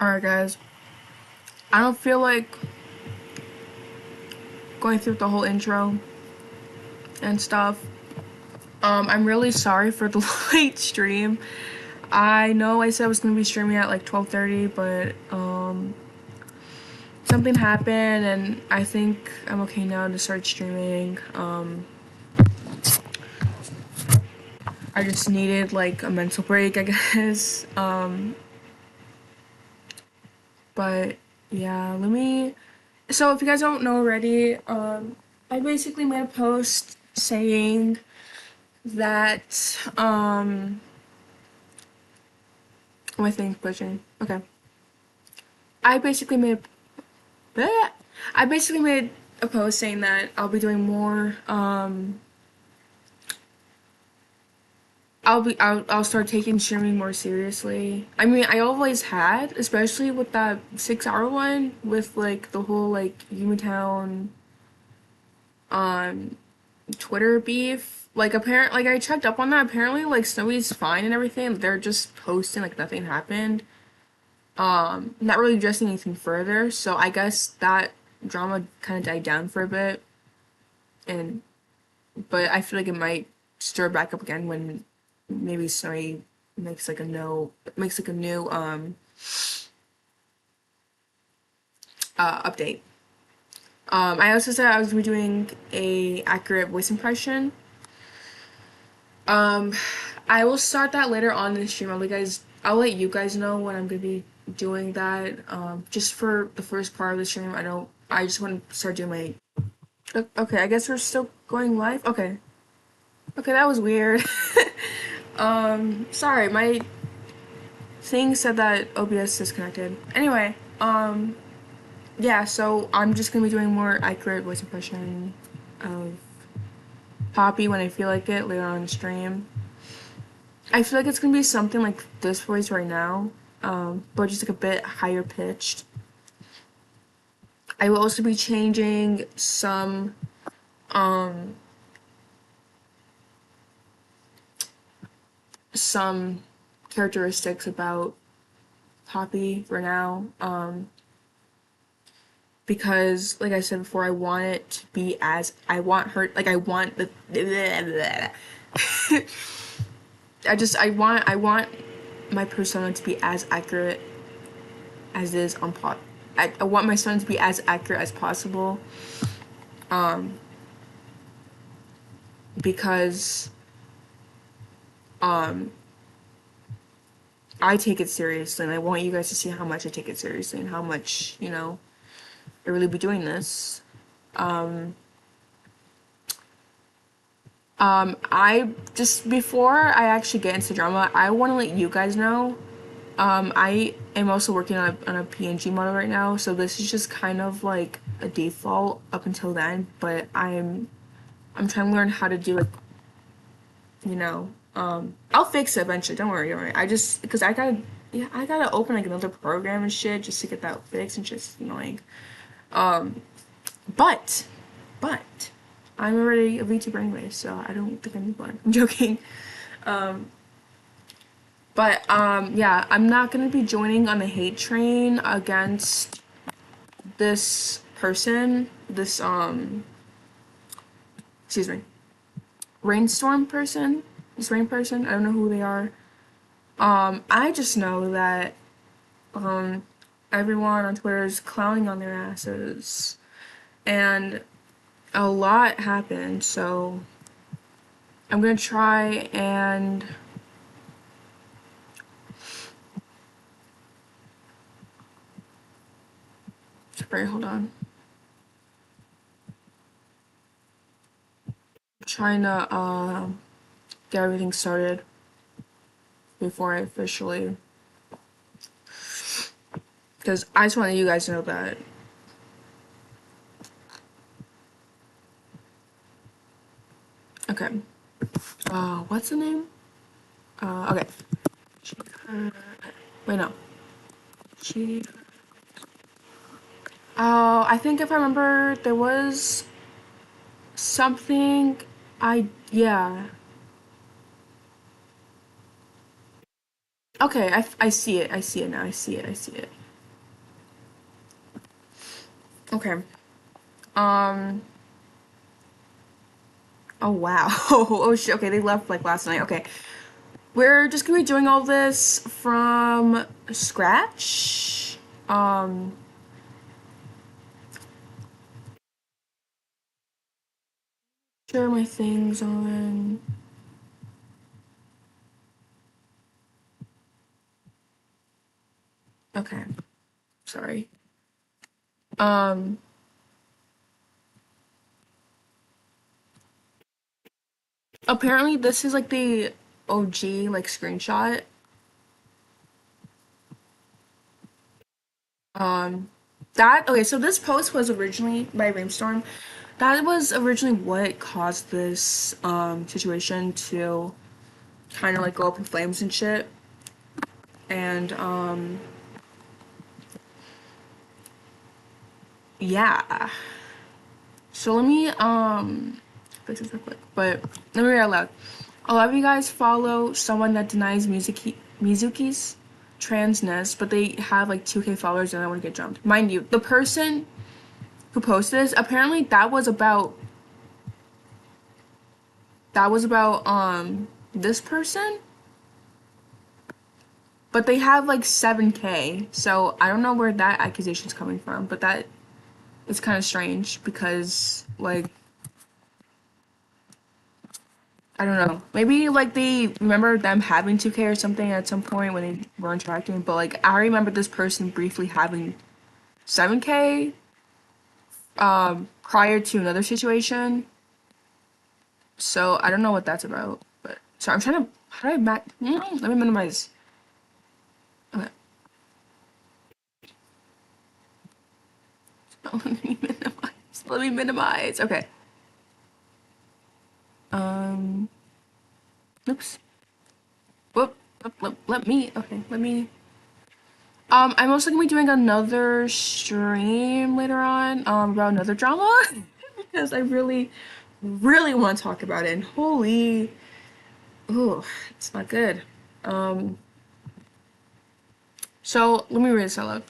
Alright, guys. I don't feel like going through the whole intro and stuff. I'm really sorry for the late stream. I know I said I was gonna be streaming at like 12:30, but something happened, and I think I'm okay now to start streaming. I just needed like a mental break, I guess. But yeah, let me. So if you guys don't know already, I basically made a post saying that my thing's glitching. Okay. I basically made bleh. I basically made a post saying that I'll be doing more I'll start taking streaming more seriously. I mean, I always had, especially with that 6 hour one with like the whole like Unitown Twitter beef. Like I checked up on that. Apparently like Snowy's fine and everything. They're just posting like nothing happened. Not really addressing anything further. So I guess that drama kind of died down for a bit, and but I feel like it might stir back up again when maybe Snowy makes like a new update. I also said I was gonna be doing a accurate voice impression. Um, I will start that later on in the stream. I'll let you guys know when I'm gonna be doing that. Just for the first part of the stream, I just want to start doing my. Okay, I guess we're still going live. Okay, okay, that was weird. Sorry, my thing said that OBS disconnected. Anyway, yeah. So I'm just gonna be doing more accurate voice impression of Poppy when I feel like it later on in the stream. I feel like it's gonna be something like this voice right now, but just like a bit higher pitched. I will also be changing some characteristics about Poppy for now, because like I said before, I want it to be as I want her. Like I want the. I want my persona to be as accurate as it is on pop. I want my son to be as accurate as possible, because I take it seriously, and I want you guys to see how much I take it seriously and how much I really be doing this. I just before I actually get into drama, I want to let you guys know. I am also working on a PNG model right now, so this is just kind of like a default up until then. But I'm trying to learn how to do it. I'll fix it eventually. Don't worry, don't worry. I just because I gotta open like another program and shit just to get that fixed and just annoying. But but I'm already a VTuber anyway, so I don't think I need one. I'm joking. But yeah, I'm not gonna be joining on the hate train against this person, excuse me, rainstorm person, this rain person. I don't know who they are. I just know that everyone on Twitter is clowning on their asses, and a lot happened. So I'm gonna try and sorry, hold on. Trying to get everything started before I officially, because I just want you guys to know that. Okay. What's the name? Okay. Wait, no. She. Oh, I think if I remember, there was something. Yeah. Okay, I see it. I see it now. I see it. I see it. Okay. Um. Oh wow. Oh shit. Okay, they left like last night. Okay. We're just gonna be doing all this from scratch. Share my things on. Okay. Sorry. Um. Apparently, this is like the OG like screenshot. Um. That okay. So this post was originally by Rainstorm. That was originally what caused this situation to kind of like go up in flames and shit. And yeah. So let me fix this real quick. But let me read it out loud. A lot of you guys follow someone that denies Mizuki's transness, but they have like 2K followers and I want to get jumped. Mind you, the person who posted this, apparently that was about this person, but they have like 7K. So I don't know where that accusation's coming from, but that is kind of strange because like I don't know. Maybe like they remember them having 2K or something at some point when they were interacting, but like I remember this person briefly having 7K prior to another situation. So I don't know what that's about. But so I'm trying to how do I let me minimize. Okay. Let me minimize. Let me minimize. Okay. Um oops. Whoop. Let me okay, let me I'm also gonna be doing another stream later on, about another drama because I really, really want to talk about it. And holy, ooh, it's not good. Um, so let me read this out loud.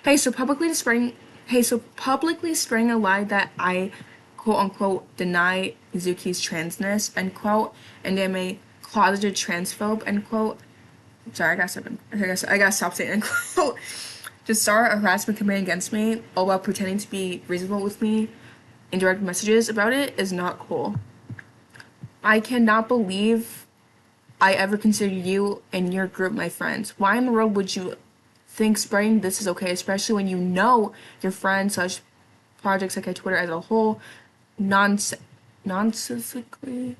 Hey, so publicly spreading a lie that I, quote unquote, deny Mizuki's transness, end quote, and am a closeted transphobe, end quote. Sorry, I gotta stop saying end quote. To start a harassment campaign against me, all while pretending to be reasonable with me in direct messages about it is not cool. I cannot believe I ever considered you and your group my friends. Why in the world would you think spreading this is okay, especially when you know your friends slash projects like Twitter as a whole nonse- nonsensically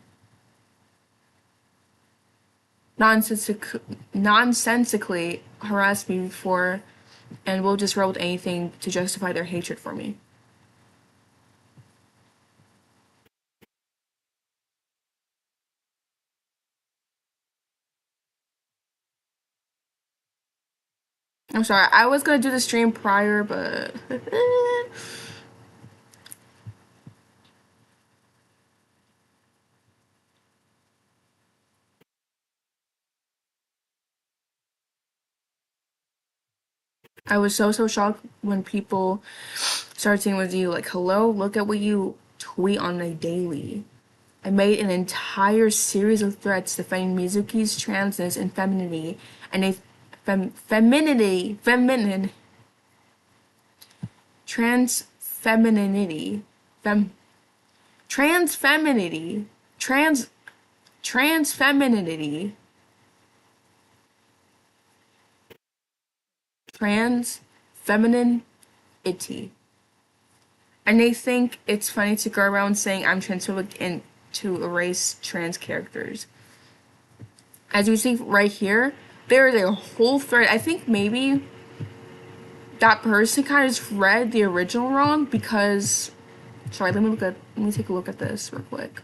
nonsensically harassed me before and will just roll with anything to justify their hatred for me. I'm sorry, I was gonna do the stream prior, but I was so shocked when people started saying with you like, "Hello, look at what you tweet on a daily." I made an entire series of threats defending Mizuki's transness and femininity, and a feminine, trans femininity, fem, trans femininity, trans femininity, trans feminine itty. And they think it's funny to go around saying I'm transphobic and to erase trans characters. As you see right here, there is a whole thread. I think maybe that person kind of just read the original wrong because sorry, let me take a look at this real quick.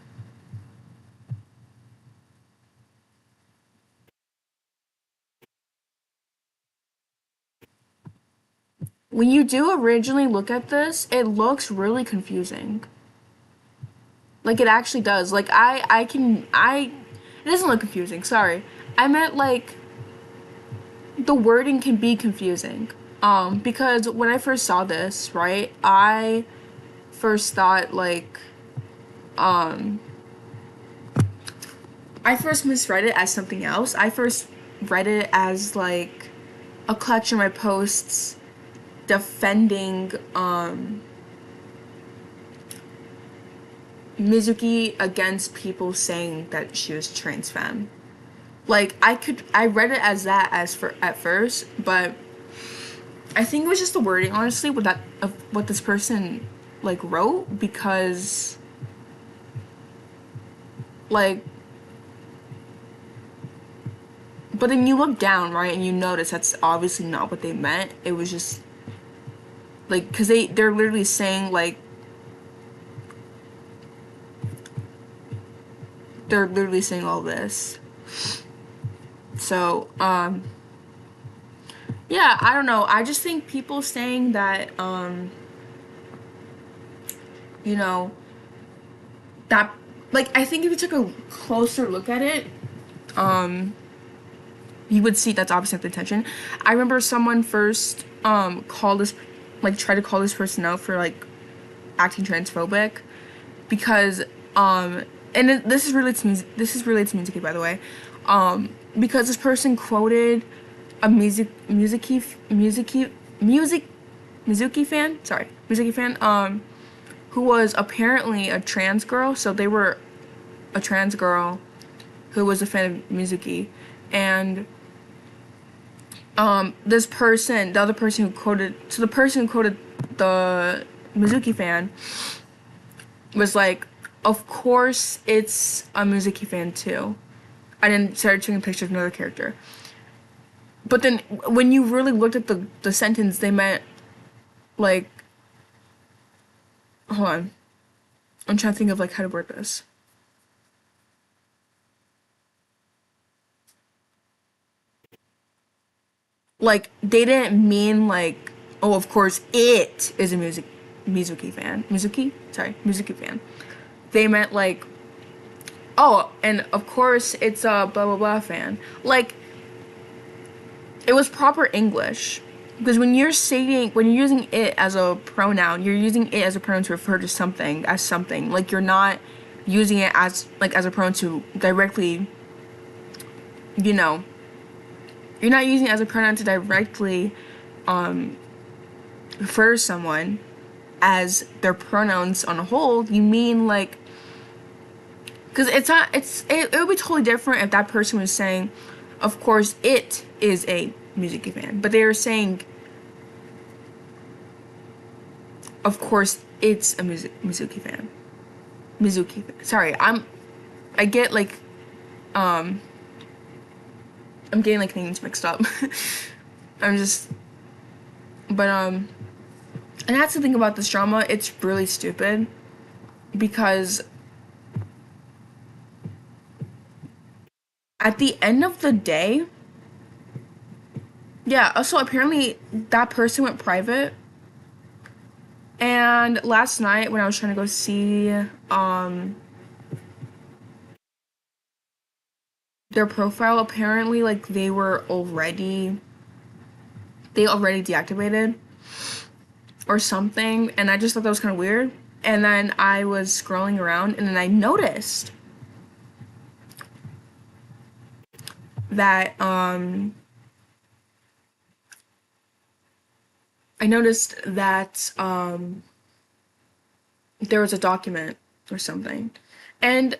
When you do originally look at this, it looks really confusing. Like it actually does. Like I it doesn't look confusing, sorry. I meant like the wording can be confusing. Because when I first saw this, right, I first thought like, um, I first misread it as something else. I first read it as like a collection of my posts defending Mizuki against people saying that she was trans femme. Like I read it as that as for at first, but I think it was just the wording, honestly, with that of what this person like wrote, because like, but then you look down, right, and you notice that's obviously not what they meant. It was just like, because they're literally saying like, they're literally saying all this. So yeah, I don't know. I just think people saying that you know, that, like, I think if you took a closer look at it, you would see that's obviously not the intention. I remember someone first called this, like, tried to call this person out for like acting transphobic, because and this is related to music. This is related to music, by the way, because this person quoted a Mizuki fan, sorry, Mizuki fan, who was apparently a trans girl. So they were a trans girl who was a fan of Mizuki, and this person, the other person who quoted, so the person who quoted the Mizuki fan was like, of course it's a Mizuki fan too, and then started taking pictures of another character. But then when you really looked at the sentence, they meant like, hold on, I'm trying to think of like how to word this. Like, they didn't mean like, oh, of course it is a Mizuki fan. Mizuki? Sorry, Mizuki fan. They meant like, oh, and of course it's a blah blah blah fan. Like, it was proper English. Because when you're saying, when you're using it as a pronoun, you're using it as a pronoun to refer to something as something. Like, you're not using it as like as a pronoun to directly, you know, you're not using it as a pronoun to directly refer to someone as their pronouns on a whole. You mean like, because it's not, it would be totally different if that person was saying, of course it is a Mizuki fan, but they were saying, of course it's a Mizuki fan. Mizuki fan. Sorry, I get like, I'm getting like things mixed up. I'm just, but and that's the thing about this drama, it's really stupid, because at the end of the day, yeah, so apparently that person went private, and last night when I was trying to go see their profile, apparently like they already deactivated or something, and I just thought that was kind of weird. And then I was scrolling around, and then I noticed that there was a document or something. And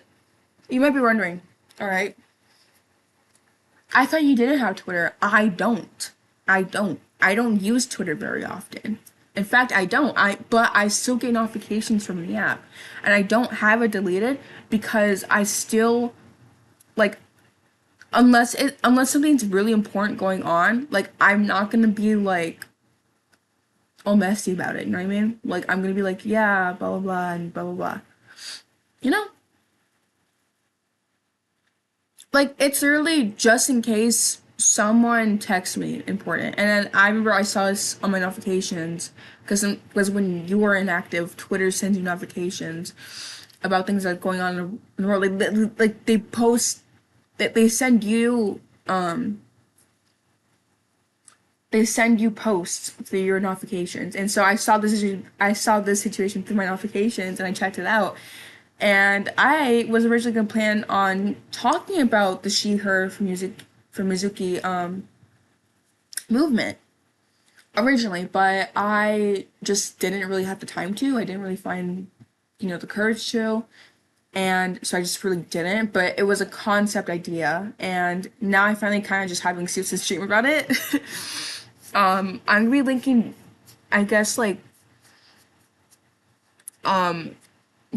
you might be wondering, all right, I thought you didn't have Twitter. I don't. I don't use Twitter very often. In fact, I don't. But I still get notifications from the app. And I don't have it deleted because I still, like, unless something's really important going on, like, I'm not gonna be like all messy about it, you know what I mean? Like, I'm gonna be like, yeah, blah blah blah and blah blah blah. You know? Like, it's really just in case someone texts me important. And then I remember I saw this on my notifications, because when you are inactive, Twitter sends you notifications about things that are going on in the world. Like, like, they, like, they send you, um, they send you, um, like, notifications about things that are going on in the world. Like, they, like, they post, that they send you, um, like, they send you, like, notifications about things that are going on in the world. Like, they send you, um, like, they send you, like, notifications about things that are going on in the world. Like, they send you, they send you posts through your notifications. And so I saw this situation through my notifications, and I checked it out. And I was originally gonna plan on talking about the she her for Mizuki movement originally, but I just didn't really have the time to. I didn't really find, the courage to. And so I just really didn't, but it was a concept idea, and now I finally kind of just having to stream about it. I'm gonna be linking, I guess, like,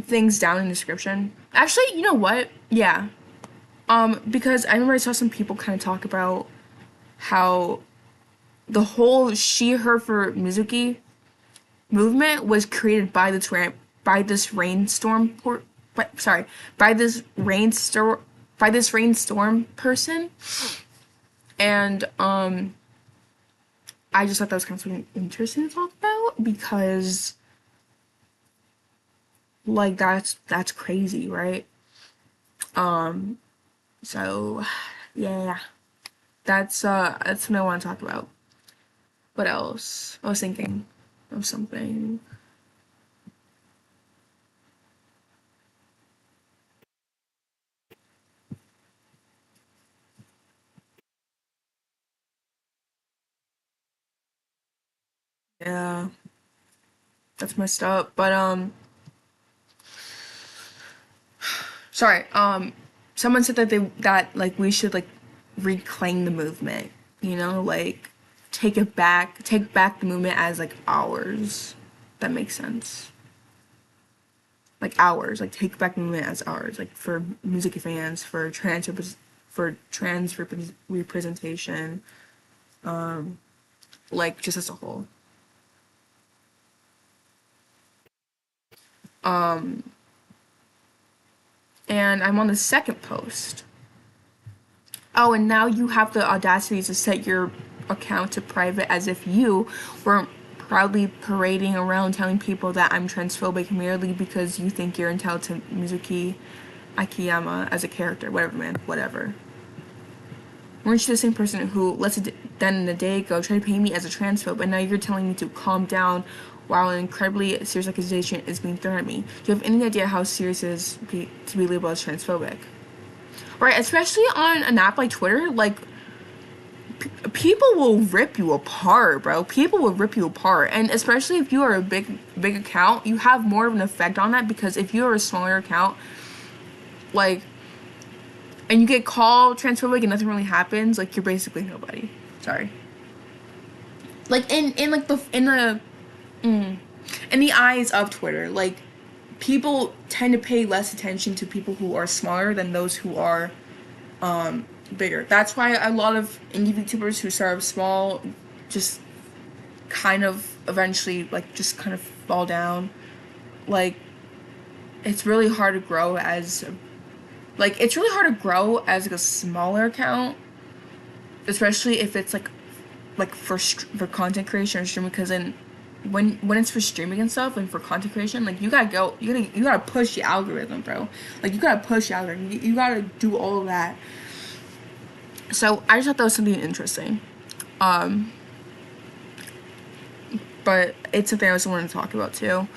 things down in the description. Actually, you know what? Yeah. Because I remember I saw some people kind of talk about how the whole she her for Mizuki movement was created by by this rainstorm by this rainstorm person. And I just thought that was kind of something interesting to talk about, because like that's crazy, right? So yeah, that's what I want to talk about. What else? I was thinking of something. Yeah, that's messed up. But sorry. Someone said that like we should like reclaim the movement. Like take back the movement as like ours. That makes sense. Like ours, like take back the movement as ours. Like for music fans, for representation, like just as a whole. And I'm on the second post. Oh, and now you have the audacity to set your account to private as if you were proudly parading around telling people that I'm transphobic merely because you think you're entitled to Mizuki Akiyama as a character. Whatever, man. Whatever. Weren't you the same person who, than a day ago, tried to paint me as a transphobe, and now you're telling me to calm down while an incredibly serious accusation is being thrown at me? Do you have any idea how serious it is to be labeled as transphobic? Right, especially on an app like Twitter, like, people will rip you apart, bro. People will rip you apart. And especially if you are a big account, you have more of an effect on that, because if you're a smaller account, like, and you get called transphobic and nothing really happens, like, you're basically nobody. Sorry. Like, in the eyes of Twitter, like, people tend to pay less attention to people who are smaller than those who are bigger. That's why a lot of indie VTubers who start small just kind of eventually like just kind of fall down. Like, it's really hard to grow as like a smaller account, especially if it's like for content creation or streaming, because then when it's for streaming and stuff and for content creation, like you gotta push the algorithm, bro. Like you gotta push the algorithm. You gotta do all of that. So I just thought that was something interesting. But it's something I also wanted to talk about too.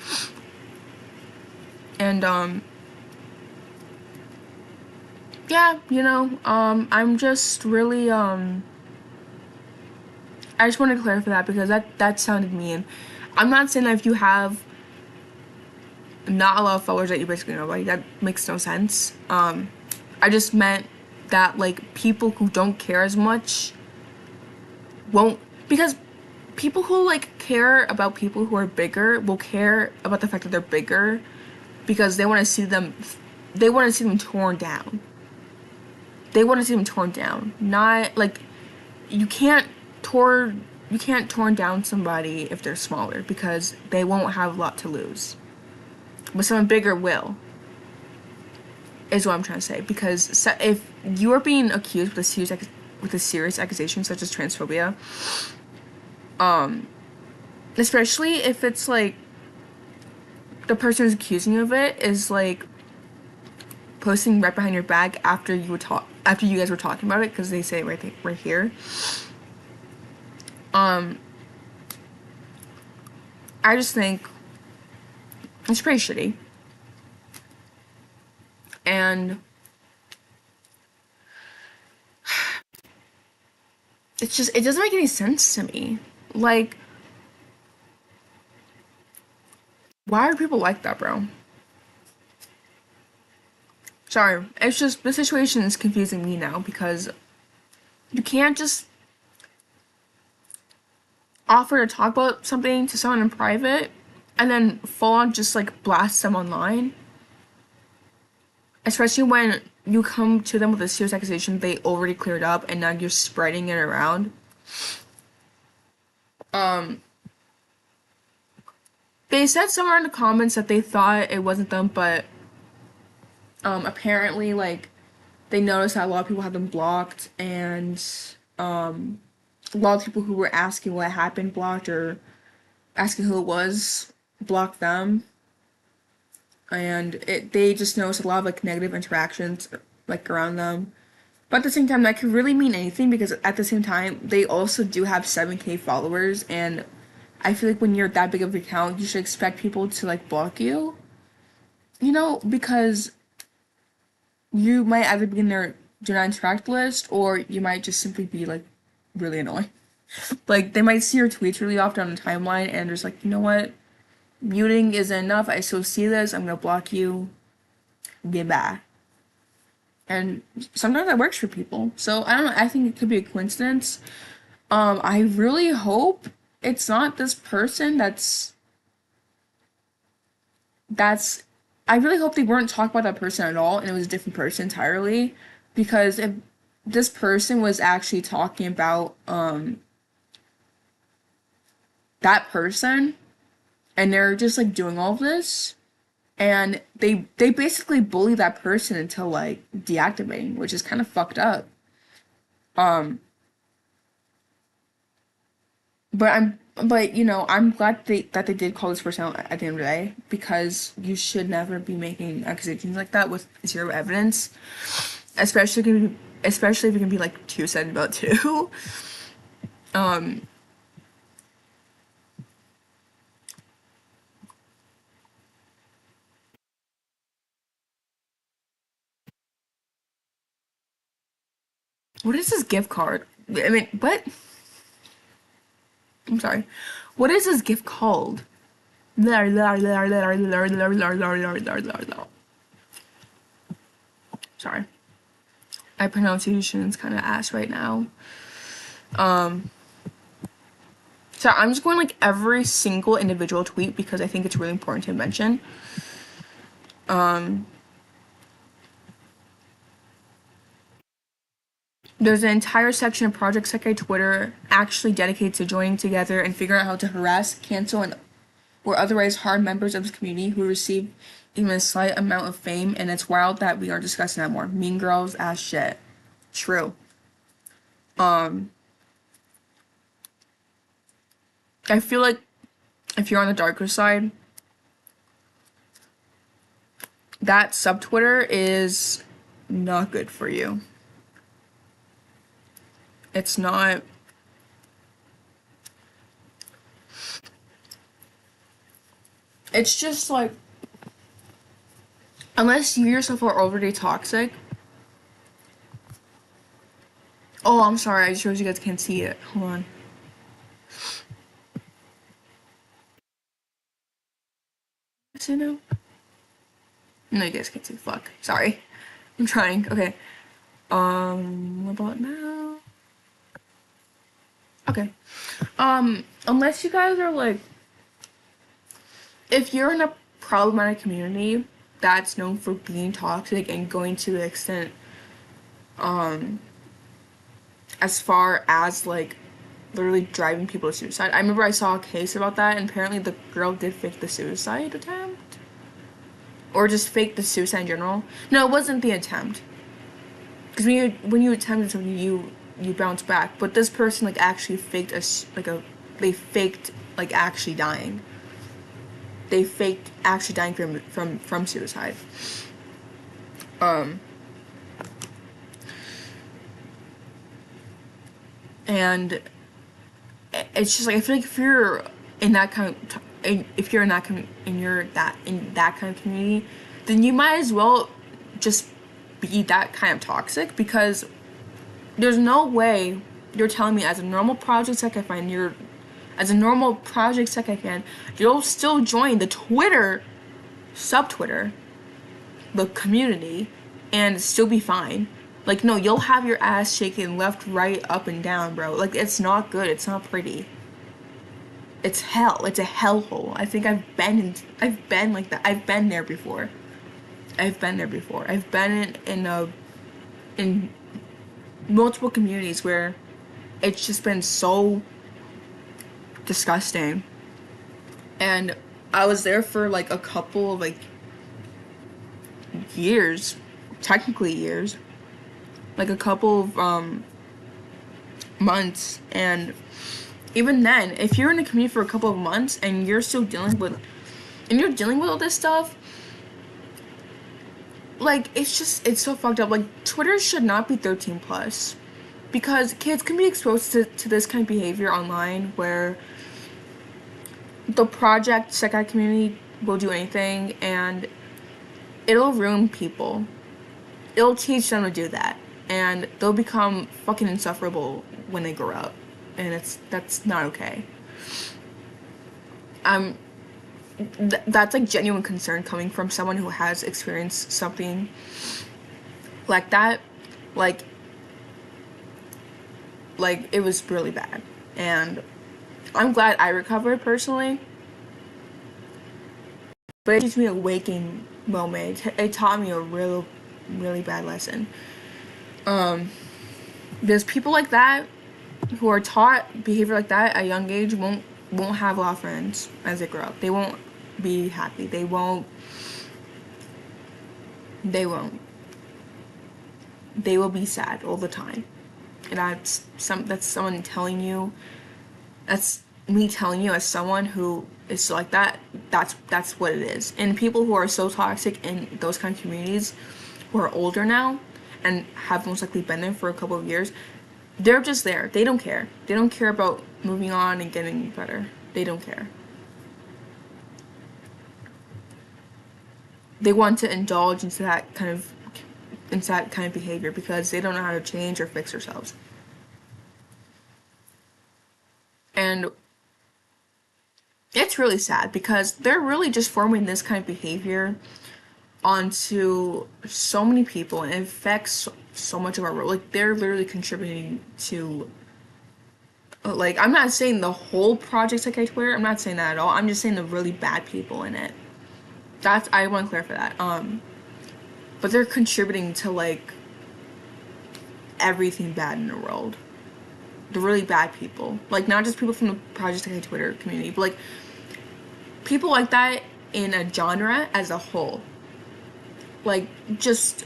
And yeah, I'm just really I just wanted to clarify that, because that sounded mean. I'm not saying that if you have not a lot of followers that you're basically nobody. That makes no sense. I just meant that like people who don't care as much won't, because people who like care about people who are bigger will care about the fact that they're bigger, because they want to see them torn down. They want to see them torn down. Not like you can't torn down somebody if they're smaller, because they won't have a lot to lose. But someone bigger will. Is what I'm trying to say. Because if you are being accused with a serious accusation such as transphobia, especially if it's like the person who's accusing you of it is like posting right behind your back after you guys were talking about it, because they say it right here. I just think it's pretty shitty. And it's just, it doesn't make any sense to me. Like, why are people like that, bro? Sorry, it's just, the situation is confusing me now because you can't just offer to talk about something to someone in private and then full on just like blast them online. Especially when you come to them with a serious accusation they already cleared up and now you're spreading it around. They said somewhere in the comments that they thought it wasn't them, but apparently like they noticed that a lot of people had them blocked, and a lot of people who were asking what happened blocked, or asking who it was, blocked them. And they just noticed a lot of like negative interactions like around them. But at the same time, that could really mean anything because at the same time, they also do have 7K followers, and I feel like when you're that big of an account, you should expect people to like block you. You know, because you might either be in their do not interact list, or you might just simply be like really annoying. Like they might see your tweets really often on the timeline and just like, you know what? Muting isn't enough. I still see this. I'm gonna block you. Get back. And sometimes that works for people. So I don't know. I think it could be a coincidence. I really hope it's not this person that's I really hope they weren't talking about that person at all and it was a different person entirely. Because if this person was actually talking about that person and they're just like doing all of this, and they basically bully that person until like deactivating, which is kind of fucked up. Um but you know, I'm glad that they did call this person out at the end of the day, because you should never be making accusations like that with zero evidence, especially if you can be like two-sided about two. um what is this gift card? I mean, what? I'm sorry. What is this gift called? Sorry. My pronunciation is kind of ass right now. Um, so I'm just going like every single individual tweet because I think it's really important to mention. There's an entire section of Project Sekai Twitter actually dedicated to joining together and figuring out how to harass, cancel, and or otherwise harm members of the community who receive even a slight amount of fame, and it's wild that we are discussing that more. Mean girls ass shit. True. I feel like if you're on the darker side, that sub Twitter is not good for you. It's not. It's just like, unless you yourself are already toxic. Oh, I'm sorry. I just realized you guys can't see it. Hold on. Is it now? No, you guys can't see. Fuck. Sorry. I'm trying. Okay. What about now? Okay. Unless you guys are like, if you're in a problematic community that's known for being toxic and going to the extent, as far as like literally driving people to suicide. I remember I saw a case about that, and apparently the girl did fake the suicide attempt, or just fake the suicide in general. No, it wasn't the attempt, because when you attempted something, you bounce back. But this person like actually faked they faked like actually dying. They faked actually dying from suicide. And it's just like I feel like if you're in that kind of if you're in that in that kind of community, then you might as well just be that kind of toxic, because there's no way you're telling me as a normal project tech fan, as a normal project tech fan, you'll still join the Twitter subtwitter, the community, and still be fine. Like, no, you'll have your ass shaking left, right, up, and down, bro. Like, it's not good. It's not pretty. It's hell. It's a hellhole. I think I've been like that. I've been there before. I've been there before. I've been in multiple communities where it's just been so disgusting. And I was there for like a couple of like years, technically years, like a couple of months. And even then, if you're in a community for a couple of months and you're still dealing with all this stuff, like, it's so fucked up. Like, Twitter should not be 13 plus, because kids can be exposed to this kind of behavior online, where the project Sekai community will do anything and it'll ruin people. It'll teach them to do that, and they'll become fucking insufferable when they grow up, and that's not okay. That's like genuine concern coming from someone who has experienced something like that. Like it was really bad, and I'm glad I recovered personally, but it gave me a waking moment. It taught me a really bad lesson. There's people like that who are taught behavior like that at a young age won't have a lot of friends as they grow up. They won't be happy. They won't. They will be sad all the time. And that's someone telling you. That's me telling you as someone who is like that. That's what it is. And people who are so toxic in those kind of communities, who are older now and have most likely been there for a couple of years, they're just there. They don't care. They don't care about moving on and getting better. They don't care. They want to indulge into that kind of behavior because they don't know how to change or fix themselves. And it's really sad because they're really just forming this kind of behavior onto so many people, and it affects so much of our world. Like, they're literally contributing to, like, I'm not saying the whole project like Twitter, I'm not saying that at all. I'm just saying the really bad people in it. I want to clarify that. But they're contributing to like everything bad in the world. The really bad people, like, not just people from the Project Like Twitter community, but like people like that in a genre as a whole. Like, just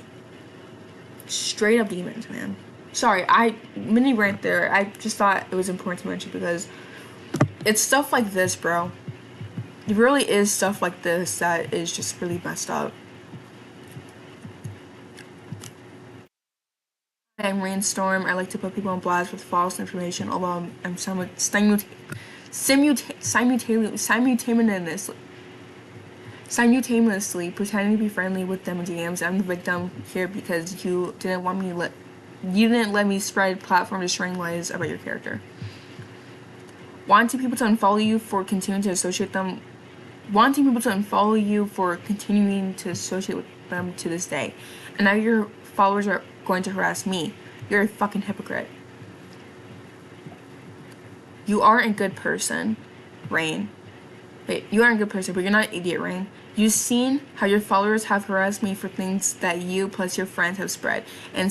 straight up demons, man. Sorry, mini rant there. I just thought it was important to mention because it's stuff like this, bro. It really is stuff like this that is just really messed up. I'm Rainstorm. I like to put people on blast with false information, although I'm simultaneously pretending to be friendly with them in DMs. I'm the victim here because you didn't let me spread platform destroying lies about your character. Wanting people to unfollow you for continuing to associate with them to this day. And now your followers are going to harass me. You're a fucking hypocrite. You aren't a good person, Rain. Wait, you aren't a good person, but you're not an idiot, Rain. You've seen how your followers have harassed me for things that you plus your friends have spread, and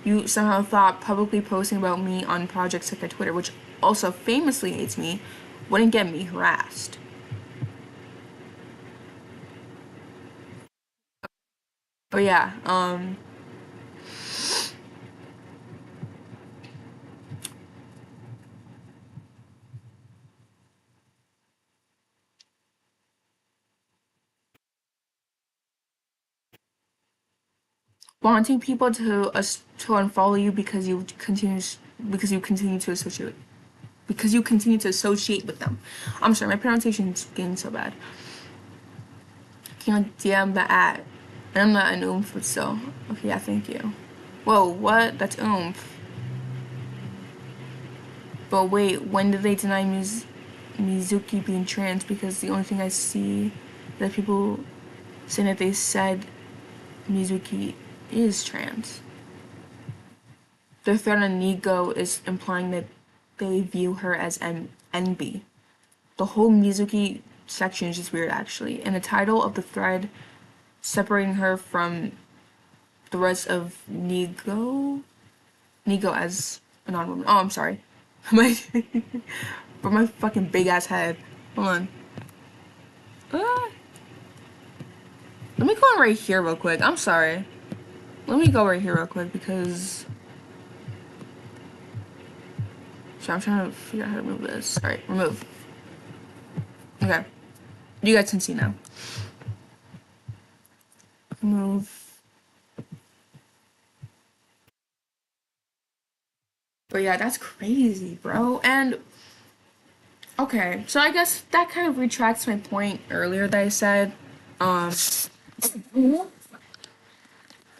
you somehow thought publicly posting about me on projects like Twitter, which also famously hates me, wouldn't get me harassed. But yeah, wanting people to unfollow you because you continue to associate because you continue to associate with them. I'm sorry, my pronunciation's getting so bad. Can you DM the at? And I'm not an oomph, but still. Okay, yeah, thank you. Whoa, what? That's oomph. But wait, when did they deny Mizuki being trans? Because the only thing I see that people saying that they said Mizuki is trans. Their thread on Nigo is implying that they view her as NB. The whole Mizuki section is just weird, actually. And the title of the thread separating her from the rest of Nigo as a non-woman. Oh, I'm sorry. For my fucking big ass head. Hold on. Let me go right here real quick. I'm sorry. Let me go right here real quick because. So I'm trying to figure out how to remove this. Alright, remove. Okay. You guys can see now. Remove. But yeah, that's crazy, bro. And okay, so I guess that kind of retracts my point earlier that I said.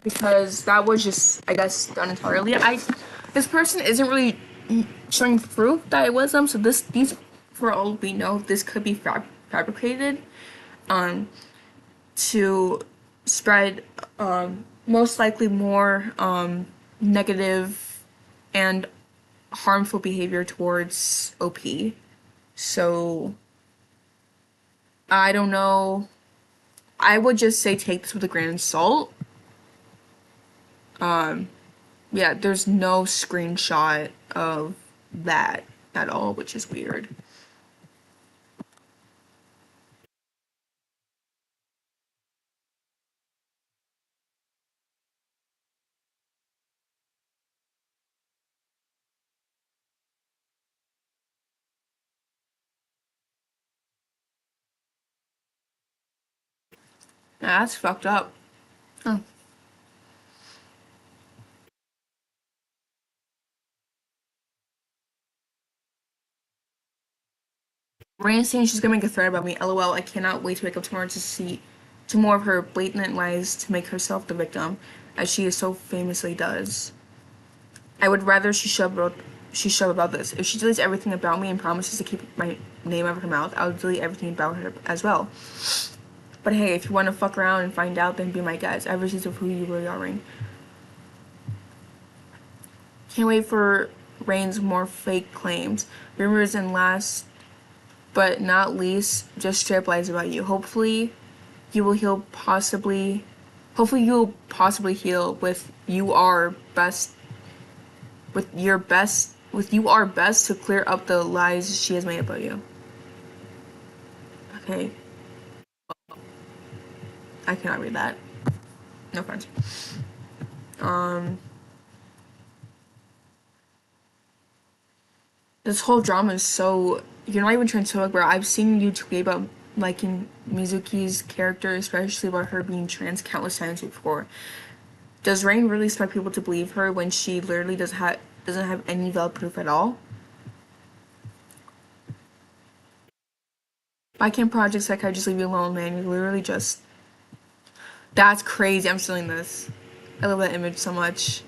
Because that was just, I guess, done entirely. This person isn't really showing proof that it was them. So these, for all we know, this could be fabricated, to spread, most likely more negative and harmful behavior towards OP. So I don't know. I would just say take this with a grain of salt. Yeah, there's no screenshot of that at all, which is weird. Yeah, that's fucked up. Oh. Rand's saying she's gonna make a thread about me. LOL, I cannot wait to wake up tomorrow to see to more of her blatant lies to make herself the victim, as she so famously does. I would rather she shove about this. If she deletes everything about me and promises to keep my name out of her mouth, I'll delete everything about her as well. But hey, if you want to fuck around and find out, then be my guest. I have receipts of who you really are, Rain. Can't wait for Rain's more fake claims, rumors, and last but not least, just straight up lies about you. Hopefully, you will heal possibly. Hopefully, you will possibly heal with you are best. With your best. With you are best to clear up the lies she has made about you. Okay. I cannot read that. No offense. This whole drama is so. You're not even transphobic, bro. I've seen you tweet about liking Mizuki's character, especially about her being trans, countless times before. Does Rain really expect people to believe her when she literally doesn't have any valid proof at all? Why can't Project Sekai just leave you alone, man? You're literally just. That's crazy. I'm stealing this. I love that image so much.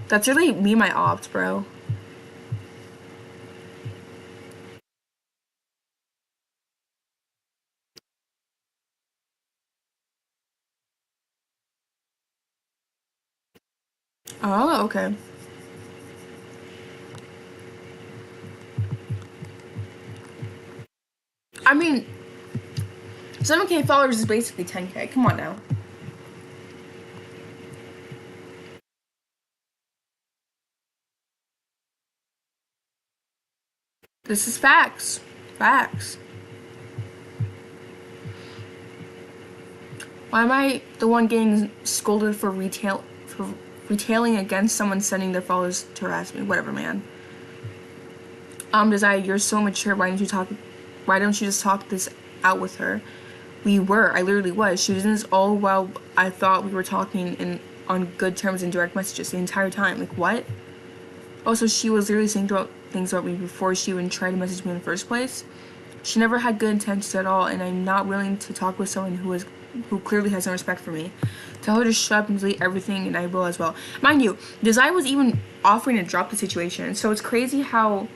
That's really me, my ops, bro. Oh, okay. I mean, 7K followers is basically 10K. Come on now. This is facts. Facts. Why am I the one getting scolded for retailing against someone sending their followers to harass me? Whatever, man. Desire, you're so mature. Why don't you just talk this out with her? We were. I literally was. She was in this all while I thought we were talking on good terms in direct messages the entire time. Like, what? Also, she was literally saying about things about me before she even tried to message me in the first place. She never had good intentions at all, and I'm not willing to talk with someone who clearly has no respect for me. Tell her to shut up and delete everything, and I will as well. Mind you, Desire was even offering to drop the situation, so it's crazy how...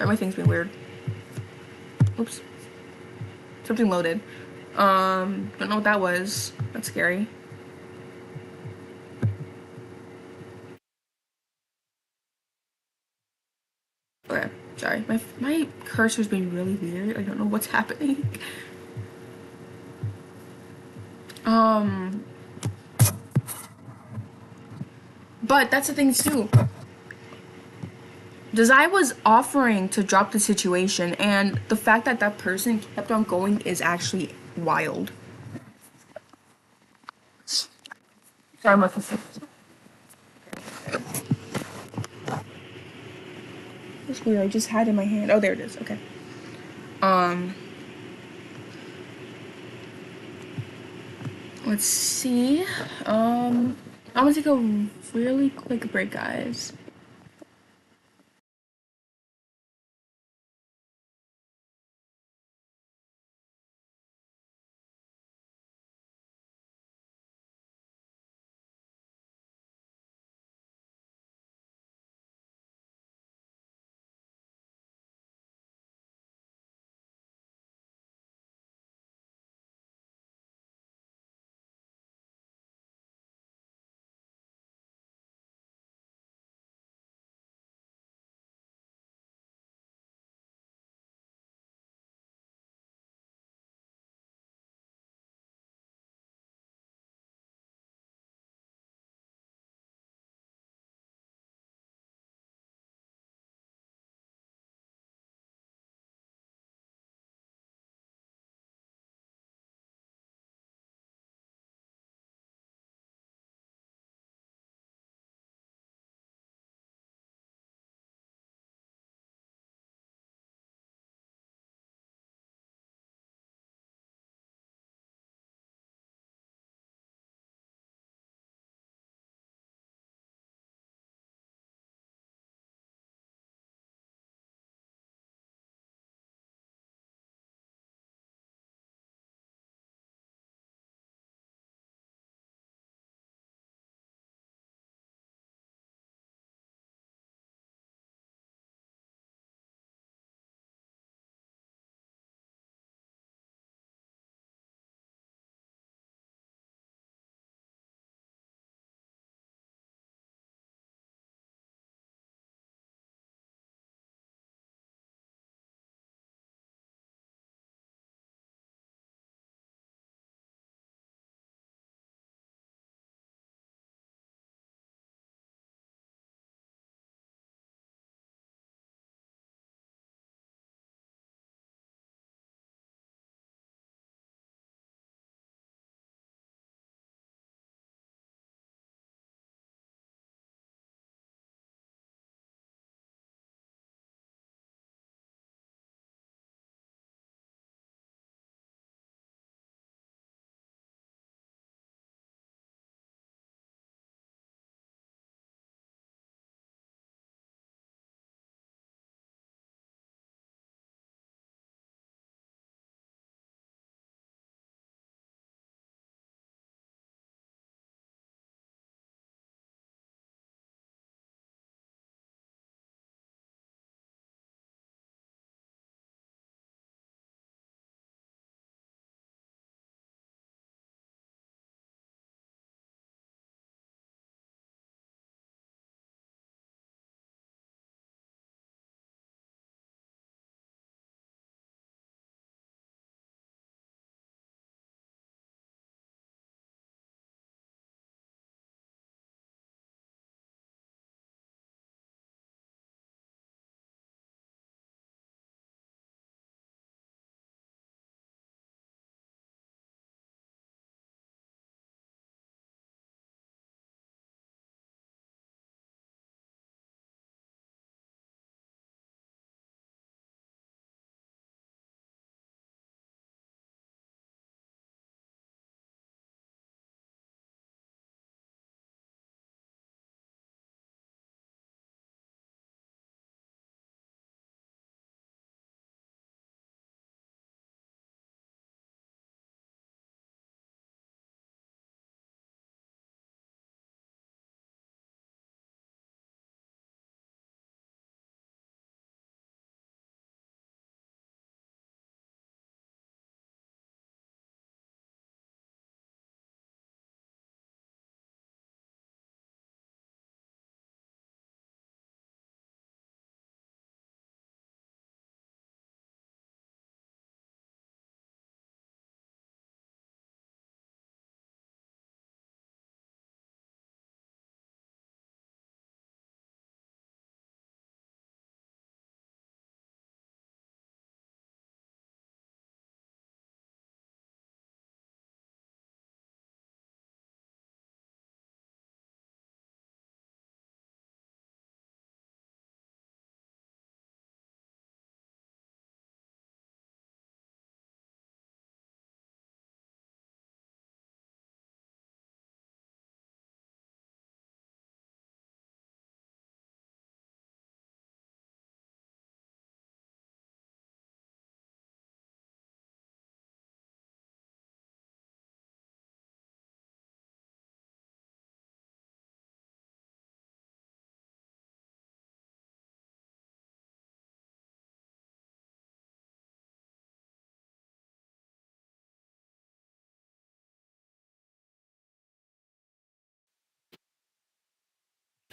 Everything's been weird. Oops. Something loaded. Don't know what that was. That's scary. Okay, sorry. My cursor's been really weird. I don't know what's happening. Um, but that's the thing too. Desai was offering to drop the situation, and the fact that that person kept on going is actually wild. Sorry, I'm looking. That's weird. I just had it in my hand. Oh, there it is. Okay. Um, let's see. I'm gonna take a really quick break, guys.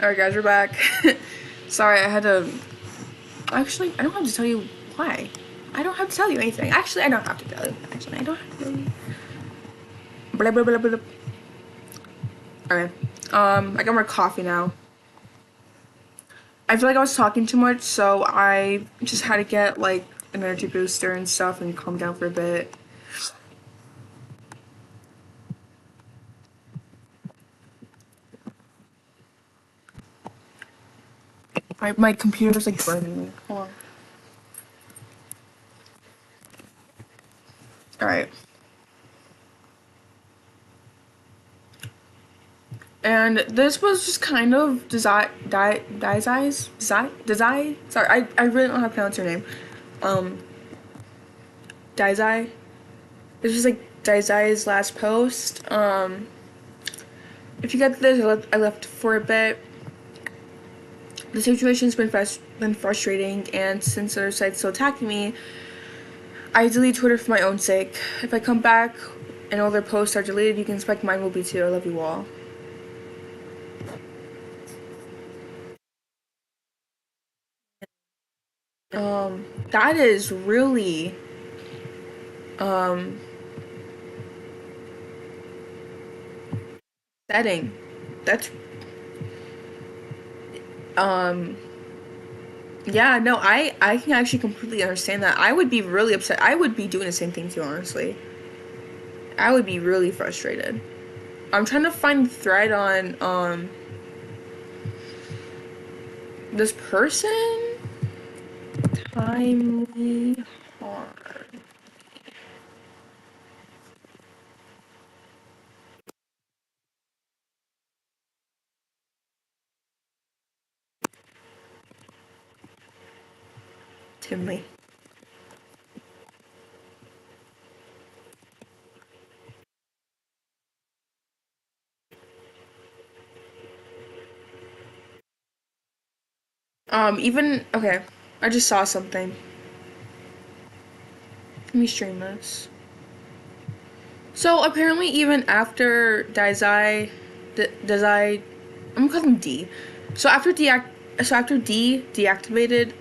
Alright guys, we're back. Sorry, I had to... Actually, I don't have to tell you why. I don't have to tell you anything. Actually, I don't have to tell you. Actually, I don't have to tell you. Blah, blah, blah, blah, blah. Alright. I got more coffee now. I feel like I was talking too much, so I just had to get, like, an energy booster and stuff and calm down for a bit. My computer's, like, burning me. Hold on. Alright. And this was just kind of Sorry, I really don't know how to pronounce her name. Dizai. This was like Dizai's last post. If you get this, I left for a bit. The situation's been frustrating, and since other sites still attacking me, I delete Twitter for my own sake. If I come back and all their posts are deleted, you can expect mine will be too. I love you all. That is really, upsetting. That's, yeah, no, I can actually completely understand that. I would be really upset. I would be doing the same thing too, honestly. I would be really frustrated. I'm trying to find the thread on, this person. Timely harm. Timely. Okay, I just saw something. Let me stream this. So apparently, even after Dazai, I'm gonna call him D. So after D deactivated,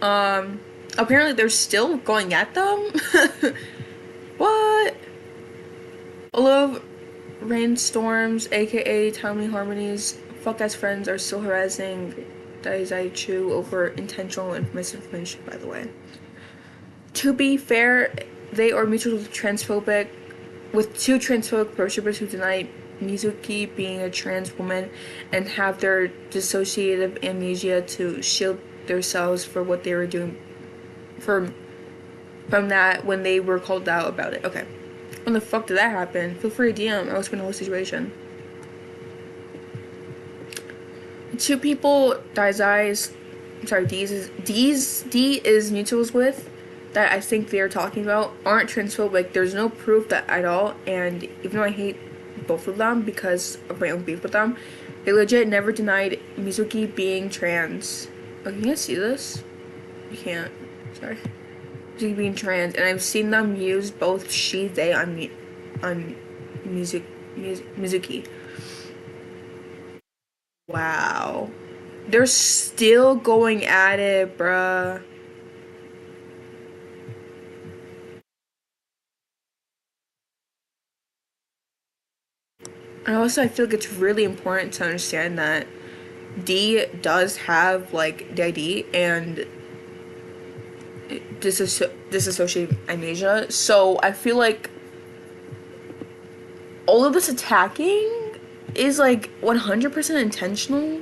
apparently they're still going at them. What? Love rainstorms, aka timely harmonies, fuck ass friends are still harassing Dazai Chu over intentional and misinformation. By the way, to be fair, they are mutually transphobic, with two transphobic worshippers who deny Mizuki being a trans woman and have their dissociative amnesia to shield themselves for what they were doing from that when they were called out about it. Okay. When the fuck did that happen? Feel free to DM. I'll explain the whole situation. Two people D is mutuals with that I think they're talking about aren't transphobic. There's no proof that at all, and even though I hate both of them because of my own beef with them, they legit never denied Mizuki being trans. Oh, can you guys see this? You can't. Sorry. Mizuki being trans, and I've seen them use both she, they on Mizuki. Wow. They're still going at it, bruh. And also, I feel like it's really important to understand that D does have, like, the ID and disassociative amnesia. So I feel like all of this attacking is, like, 100% intentional.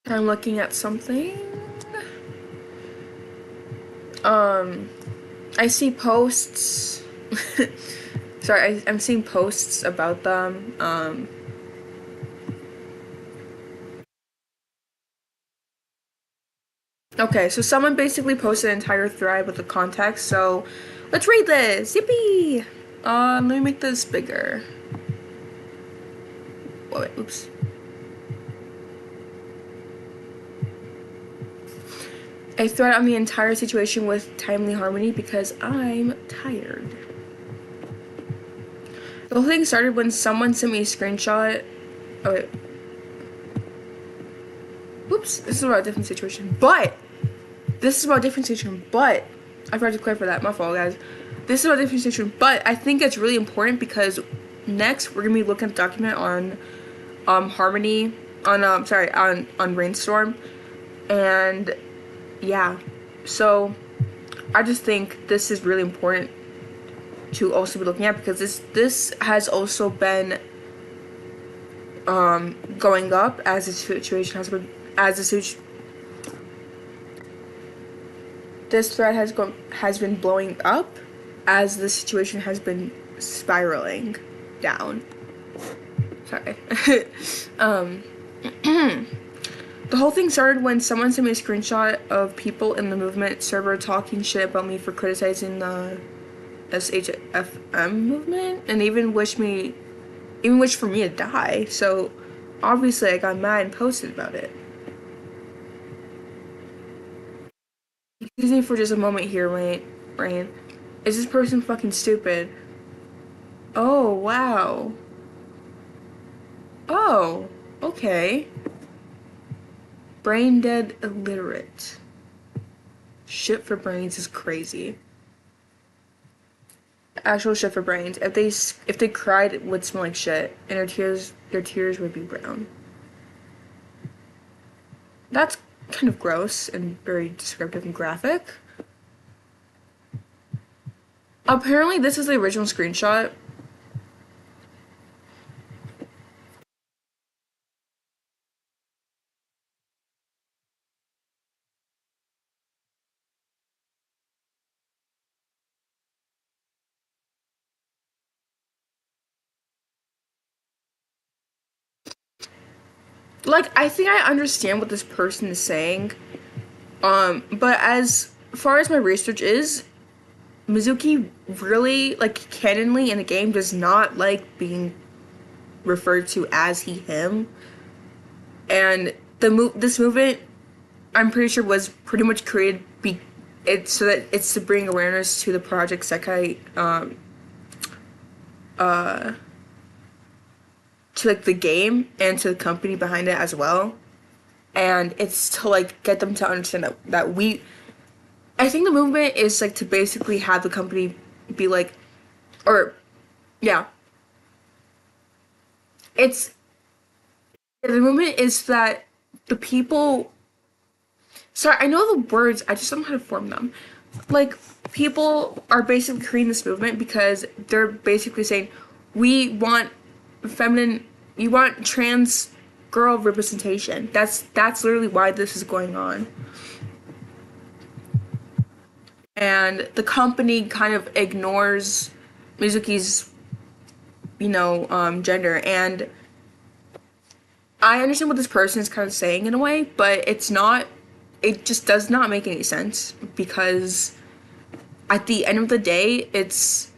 I'm looking at something. I see posts. Sorry, I'm seeing posts about them. Okay, so someone basically posted an entire thread with the context, so let's read this! Yippee! Let me make this bigger. Wait, oops. a thread on the entire situation with timely harmony because I'm tired. The whole thing started when someone sent me a screenshot. Oh wait. Whoops, this is about a different situation. But I forgot to clarify that. My fault, guys. This is about a different situation. But I think it's really important because next we're gonna be looking at the document on harmony on rainstorm, and yeah, so I just think this is really important to also be looking at because this has also been going up as the situation has been this thread has been blowing up as the situation has been spiraling down. Sorry. The whole thing started when someone sent me a screenshot of people in the movement server talking shit about me for criticizing the SHFM movement and even wished for me to die. So obviously I got mad and posted about it. Excuse me for just a moment here, Rain. Is this person fucking stupid? Oh, wow. Oh, okay. Brain dead illiterate. Shit for brains is crazy. Actual shit for brains. If they cried, it would smell like shit, and their tears would be brown. That's kind of gross and very descriptive and graphic. Apparently, this is the original screenshot. Like, I think I understand what this person is saying. But as far as my research is, Mizuki really, like, canonly in the game does not like being referred to as he, him. And this movement, I'm pretty sure, was pretty much created so that it's to bring awareness to the Project Sekai, to like the game and to the company behind it as well. And it's to like get them to understand that I think the movement is like to basically have the company be like, or yeah, the movement is that the people, sorry, I know the words, I just don't know how to form them. Like, people are basically creating this movement because they're basically saying, we want you want trans girl representation. That's literally why this is going on. And the company kind of ignores Mizuki's, gender. And I understand what this person is kind of saying in a way, but it just does not make any sense because at the end of the day, it's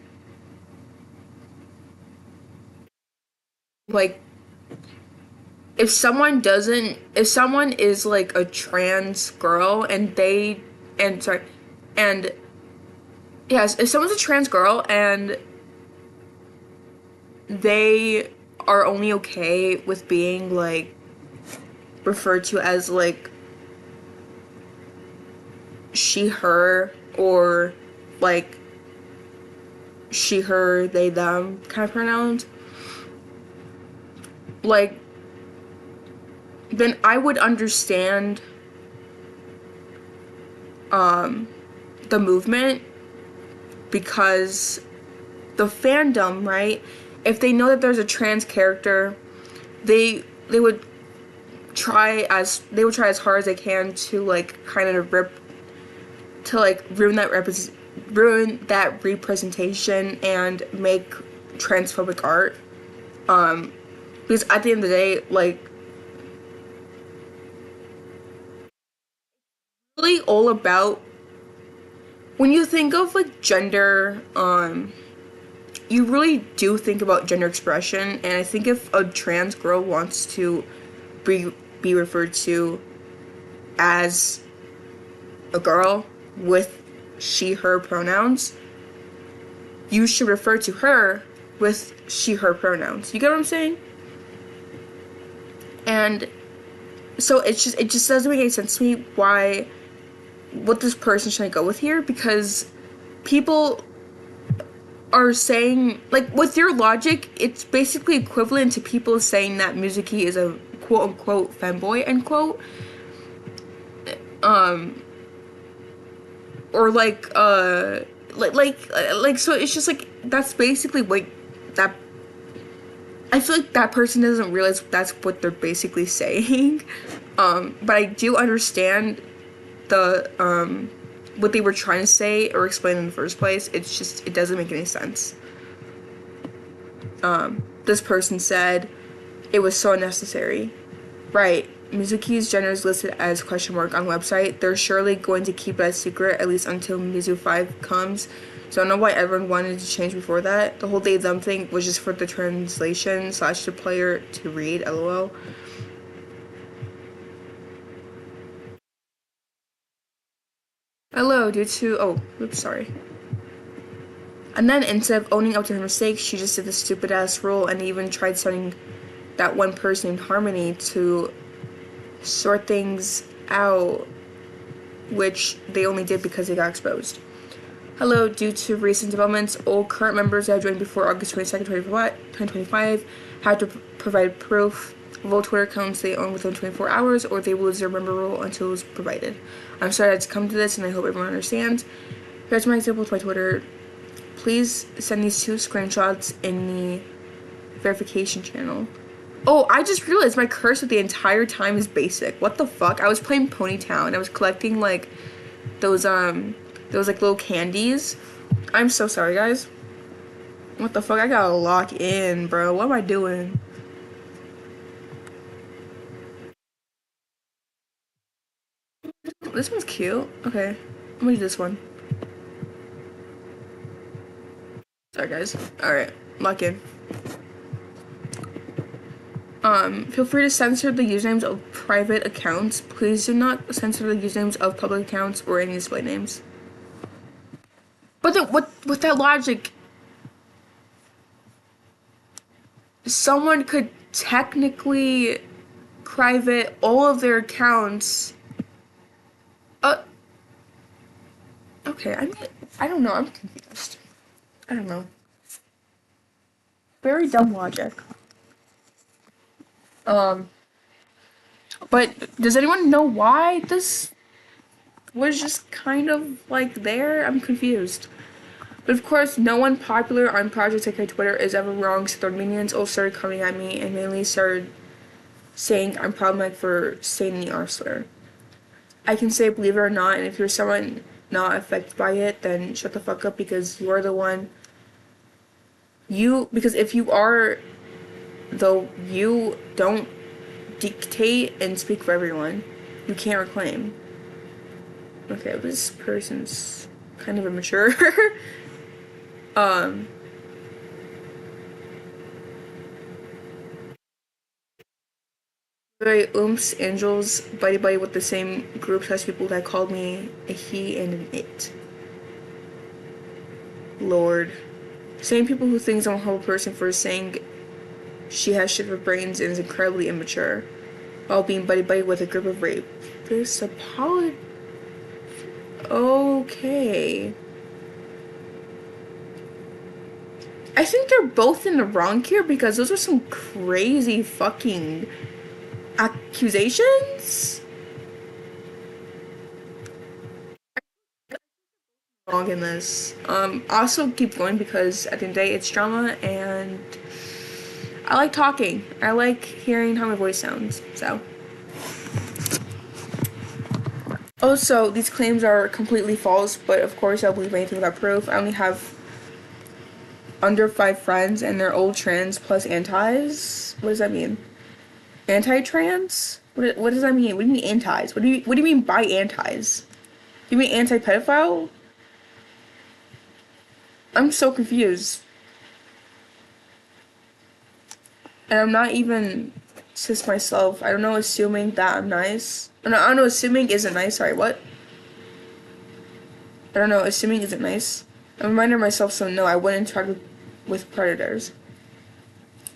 like, if someone is like a trans girl and yes, if someone's a trans girl and they are only okay with being like referred to as like she, her, or like she, her, they, them kind of pronouns, like, then I would understand the movement because the fandom, right? If they know that there's a trans character, they would try as hard as they can to like kind of ruin that representation and make transphobic art. Because at the end of the day, like, really all about, when you think of like gender, you really do think about gender expression. And I think if a trans girl wants to be referred to as a girl with she, her pronouns, you should refer to her with she, her pronouns. You get what I'm saying? And so it just doesn't make any sense to me what this person's trying to go with here, because people are saying, like, with your logic, it's basically equivalent to people saying that Mizuki is a quote-unquote femboy, end quote. Or so it's just like, that's basically what that, I feel like that person doesn't realize that's what they're basically saying. But I do understand the what they were trying to say or explain in the first place. It's just, it doesn't make any sense. This person said it was so unnecessary. Right. Mizuki's gender is listed as question mark on website. They're surely going to keep it a secret, at least until Mizu 5 comes. So I don't know why everyone wanted to change before that. The whole they them thing was just for the translation / the player to read, lol. Hello, due to, oh, oops, sorry. And then instead of owning up to her mistakes, she just did this stupid ass rule and even tried sending that one person named Harmony to sort things out, which they only did because they got exposed. Hello, due to recent developments, all current members that have joined before August 22nd, 2025 have to provide proof of all Twitter accounts they own within 24 hours, or they will lose their member role until it's provided. I'm sorry I had to come to this, and I hope everyone understands. Here's my example with my Twitter. Please send these 2 screenshots in the verification channel. Oh, I just realized my cursor the entire time is basic. What the fuck? I was playing Ponytown. I was collecting, like, those like, little candies. I'm so sorry, guys. What the fuck? I gotta lock in, bro. What am I doing? This one's cute. Okay. I'm gonna do this one. Sorry, guys. Alright. Lock in. Feel free to censor the usernames of private accounts. Please do not censor the usernames of public accounts or any display names. But then, with that logic, someone could technically private all of their accounts. Okay, I don't know, I'm confused. I don't know. Very dumb logic. But does anyone know why this was just kind of like there? I'm confused. But of course, no one popular on Project AK Twitter is ever wrong, so their minions all started coming at me and mainly started saying I'm problematic for saying the R slur. I can say believe it or not, and if you're someone not affected by it, then shut the fuck up, because you are the one. Because if you are, though, you don't dictate and speak for everyone. You can't reclaim. Okay, this person's kind of immature. Very angels, buddy with the same group as people that called me a he and an it. Lord. Same people who think I'm a whole person for saying she has shiver brains and is incredibly immature, while being buddy with a group of rapists. Okay. I think they're both in the wrong here, because those are some crazy fucking accusations. Wrong in this. Also keep going, because at the end of the day it's drama and I like talking. I like hearing how my voice sounds, so. Also, these claims are completely false, but of course I'll believe anything without proof. I only have under 5 friends and they're all trans plus antis. What does that mean? Anti-trans? What does that mean? What do you mean antis? What do you mean by antis? Do you mean anti-pedophile? I'm so confused. And I'm not even cis myself. I don't know, assuming that I'm nice. No, I don't know, assuming isn't nice. Sorry, what? I don't know, assuming isn't nice. I'm reminding myself, so no, I wouldn't interact with predators.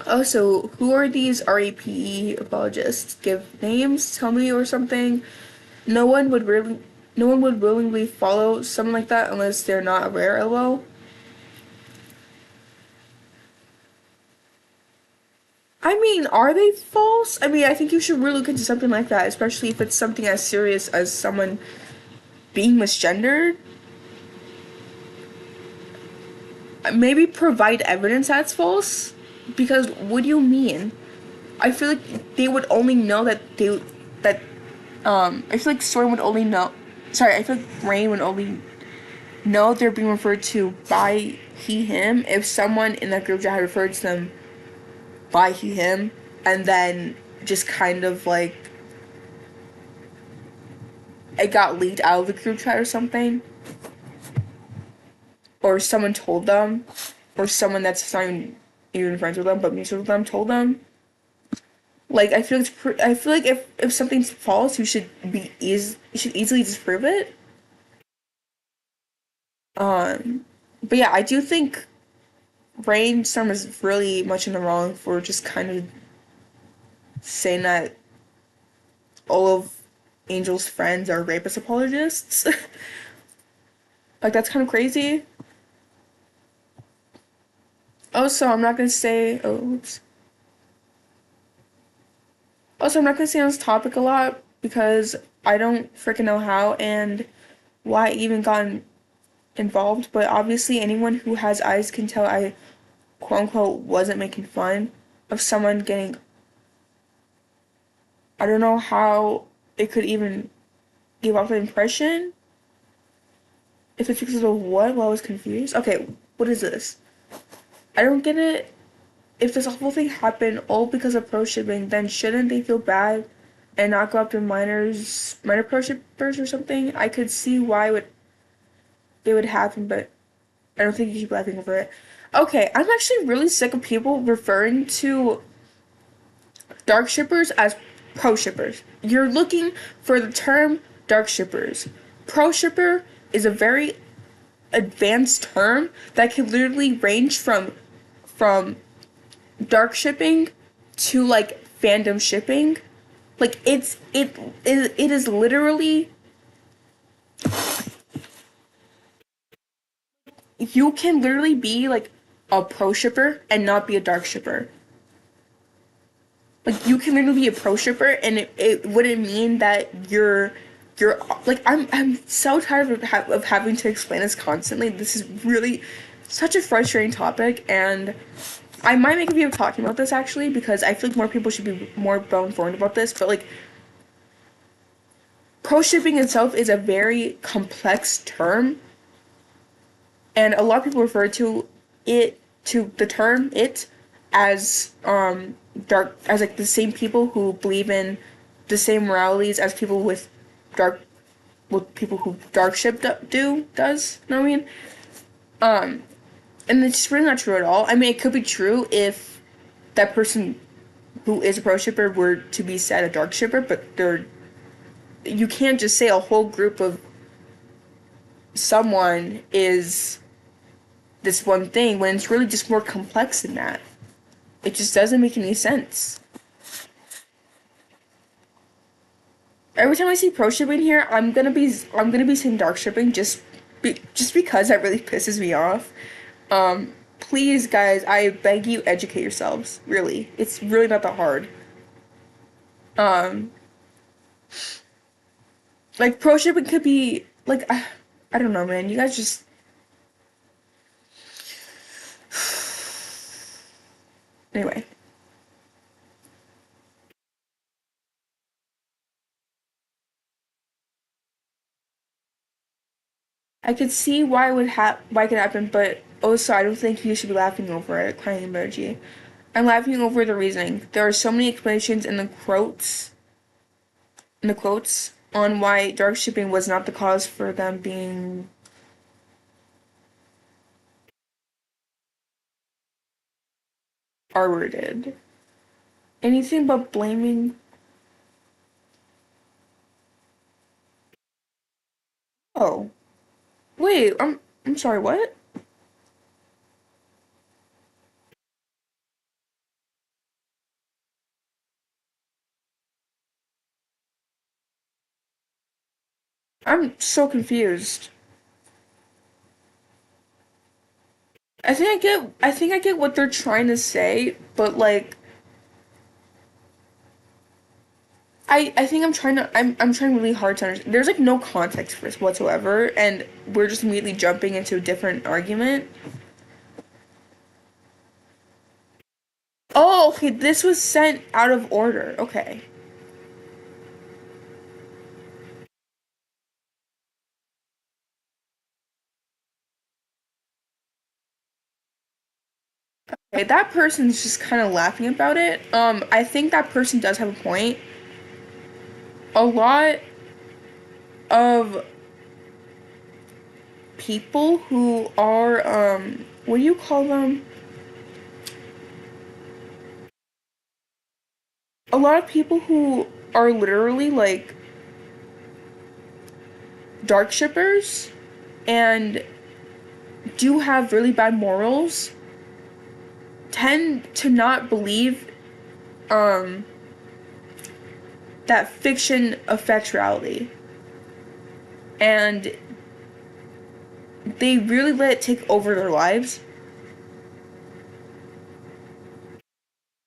Also, who are these RAPE apologists? Give names, tell me, or something. No one would really, no one would willingly follow someone like that unless they're not aware. LOL. I mean, are they false? I mean, I think you should really look into something like that, especially if it's something as serious as someone being misgendered. Maybe provide evidence that's false. Because what do you mean? I feel like they would only know that I feel like Soren would only know. Sorry, I feel like Rain would only know they're being referred to by he him if someone in that group chat had referred to them by he him, and then just kind of like it got leaked out of the group chat or something, or someone told them, or someone that's not even friends with them but mutual with them told them. Like I feel I feel like if something's false, you should easily disprove it. But yeah, I do think Brainstorm is really much in the wrong for just kind of saying that all of Angel's friends are rapist apologists. Like that's kind of crazy. Also, I'm not gonna say. Oh, oops. Also, I'm not gonna stay on this topic a lot because I don't freaking know how and why I even got involved. But obviously, anyone who has eyes can tell I quote unquote wasn't making fun of someone getting. I don't know how it could even give off the impression. If it's because of what? Well, I was confused. Okay, what is this? I don't get it. If this awful thing happened all because of pro shipping, then shouldn't they feel bad and not go after minor pro shippers or something? I could see why it would happen, but I don't think you should be laughing over it. Okay, I'm actually really sick of people referring to dark shippers as pro shippers. You're looking for the term dark shippers. Pro shipper is a very advanced term that can literally range from dark shipping to like fandom shipping. Like it is literally you can literally be like a pro shipper and not be a dark shipper. Like you can literally be a pro shipper and it wouldn't mean that you're like I'm so tired of having to explain this constantly. This is really such a frustrating topic and I might make a video talking about this actually because I feel like more people should be more well informed about this. But like pro shipping itself is a very complex term, and a lot of people refer to the term it as dark as like the same people who believe in the same moralities as people with dark what people who dark ship does. You know what I mean? And it's really not true at all. I mean, it could be true if that person who is a pro shipper were to be said a dark shipper, but you can't just say a whole group of someone is this one thing when it's really just more complex than that. It just doesn't make any sense. Every time I see pro shipping here, I'm gonna be saying dark shipping just because that really pisses me off. Please guys, I beg you educate yourselves. Really. It's really not that hard. Um like pro shipping could be like I don't know, man. You guys just anyway. I could see why it could happen, but also I don't think you should be laughing over it. Crying emoji. I'm laughing over the reasoning. There are so many explanations in the quotes on why dark shipping was not the cause for them being R-worded. Anything but blaming. Oh, Wait, I'm sorry, what? I'm so confused. I think I get what they're trying to say, but like I think I'm trying really hard to understand. There's like no context for this whatsoever, and we're just immediately jumping into a different argument. Oh, okay, this was sent out of order. Okay. Okay, that person's just kind of laughing about it. I think that person does have a point. A lot of people who are what do you call them? A lot of people who are literally like dark shippers and do have really bad morals tend to not believe um that fiction affects reality. And they really let it take over their lives.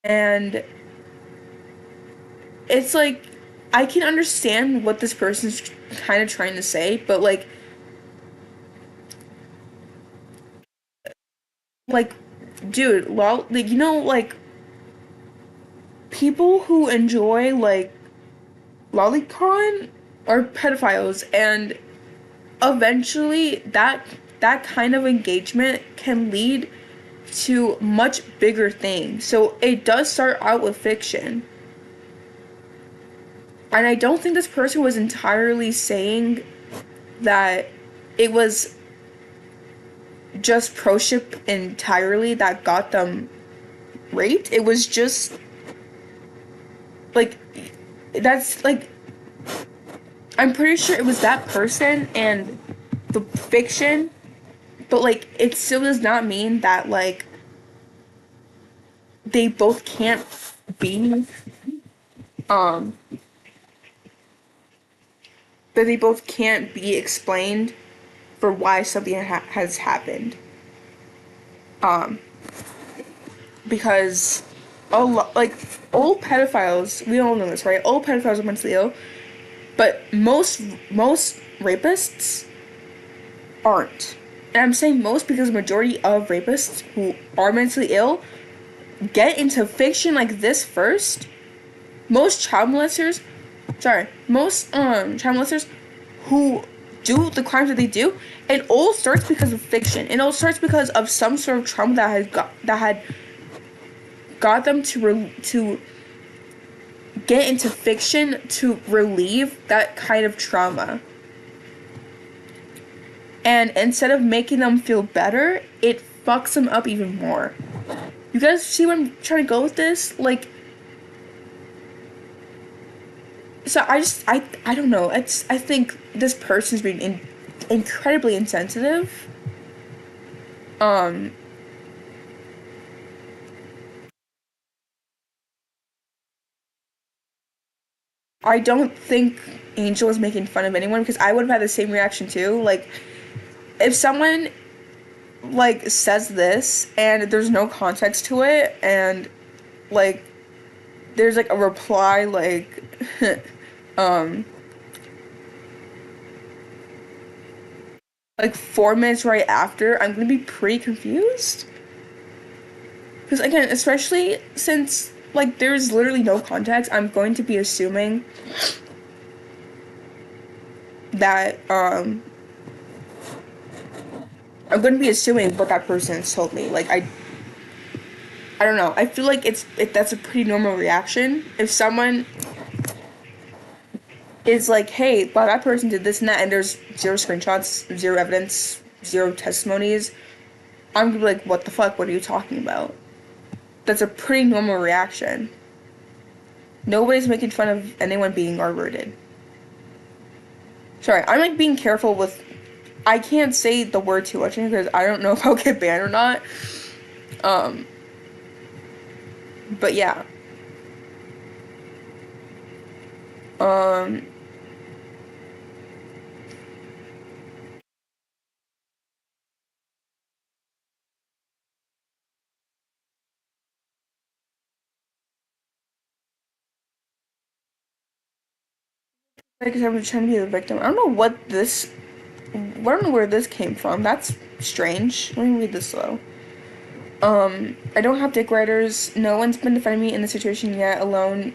And it's like I can understand what this person's kind of trying to say, but like dude, lol, like like people who enjoy like lolicon are pedophiles, and eventually that kind of engagement can lead to much bigger things. So it does start out with fiction. And I don't think this person was entirely saying that it was just pro ship entirely that got them raped. It was just like that's like I'm pretty sure it was that person and the fiction, but like it still does not mean that like they both can't be um that they both can't be explained for why something has happened. Um, because like old pedophiles, we all know this, right? Old pedophiles are mentally ill, but most rapists aren't. And I'm saying most because the majority of rapists who are mentally ill get into fiction like this first. Most child molesters, child molesters who do the crimes that they do, it all starts because of fiction. It all starts because of some sort of trauma that had got them to get into fiction to relieve that kind of trauma. And instead of making them feel better, it fucks them up even more. You guys see where I'm trying to go with this? Like, so I don't know. I think this person's being incredibly insensitive. Um, I don't think Angel is making fun of anyone because I would have had the same reaction too. Like, if someone like says this and there's no context to it, and like there's like a reply like um like 4 minutes right after, I'm gonna be pretty confused. Because again, especially since like there's literally no context, I'm going to be assuming that I'm going to be assuming what that person has told me. Like I don't know. I feel like that's a pretty normal reaction. If someone is like, "Hey, wow, that person did this and that," and there's zero screenshots, zero evidence, zero testimonies, I'm gonna be like, "What the fuck? What are you talking about?" That's a pretty normal reaction. Nobody's making fun of anyone being R-rated. Sorry, I'm like being careful with I can't say the word too much because I don't know if I'll get banned or not. Um, but yeah. Um, because I'm just trying to be the victim. I don't know what this. I don't know where this came from. That's strange. Let me read this slow. I don't have dick writers. No one's been defending me in this situation yet. Alone,